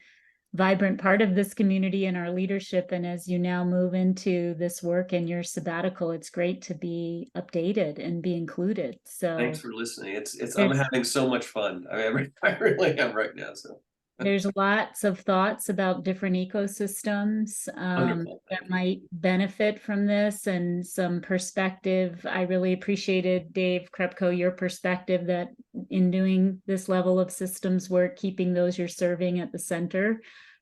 vibrant part of this community and our leadership. And as you now move into this work and your sabbatical, it's great to be updated and be included. So Thanks for listening. I'm having so much fun. I mean, I really am right now. So there's lots of thoughts about different ecosystems that might benefit from this, and some perspective. I really appreciated, Dave Krepko, your perspective that in doing this level of systems work, keeping those you're serving at the center,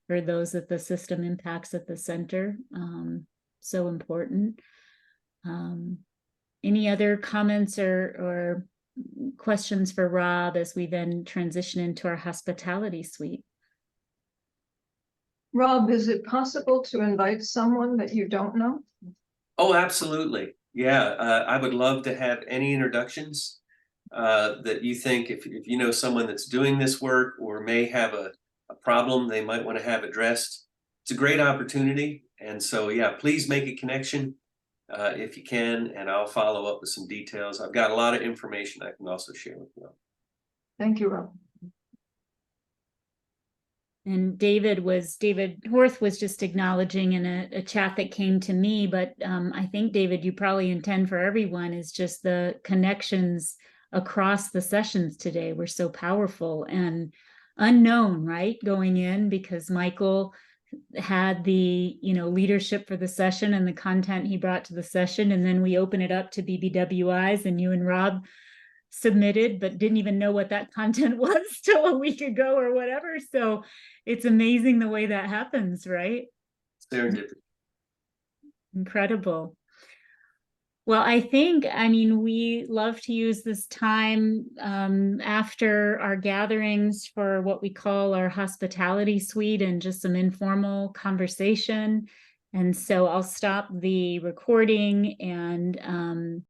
or those that the system impacts at the center. So important. Any other comments or questions for Rob as we then transition into our hospitality suite? Rob, is it possible to invite someone that you don't know? Oh, absolutely. Yeah, I would love to have any introductions that you think, if you know someone that's doing this work or may have a problem they might want to have addressed. It's a great opportunity. And so, yeah, please make a connection if you can, and I'll follow up with some details. I've got a lot of information I can also share with you. Thank you, Rob. And David Horth was just acknowledging in a chat that came to me, but I think, David, you probably intend for everyone, is just the connections across the sessions today were so powerful and unknown, right? Going in, because Michael had the, leadership for the session and the content he brought to the session. And then we open it up to BBWIs, and you and Rob submitted, but didn't even know what that content was till a week ago or whatever. So it's amazing the way that happens, right? Serendipity. Incredible. Well, we love to use this time after our gatherings for what we call our hospitality suite and just some informal conversation. And so I'll stop the recording and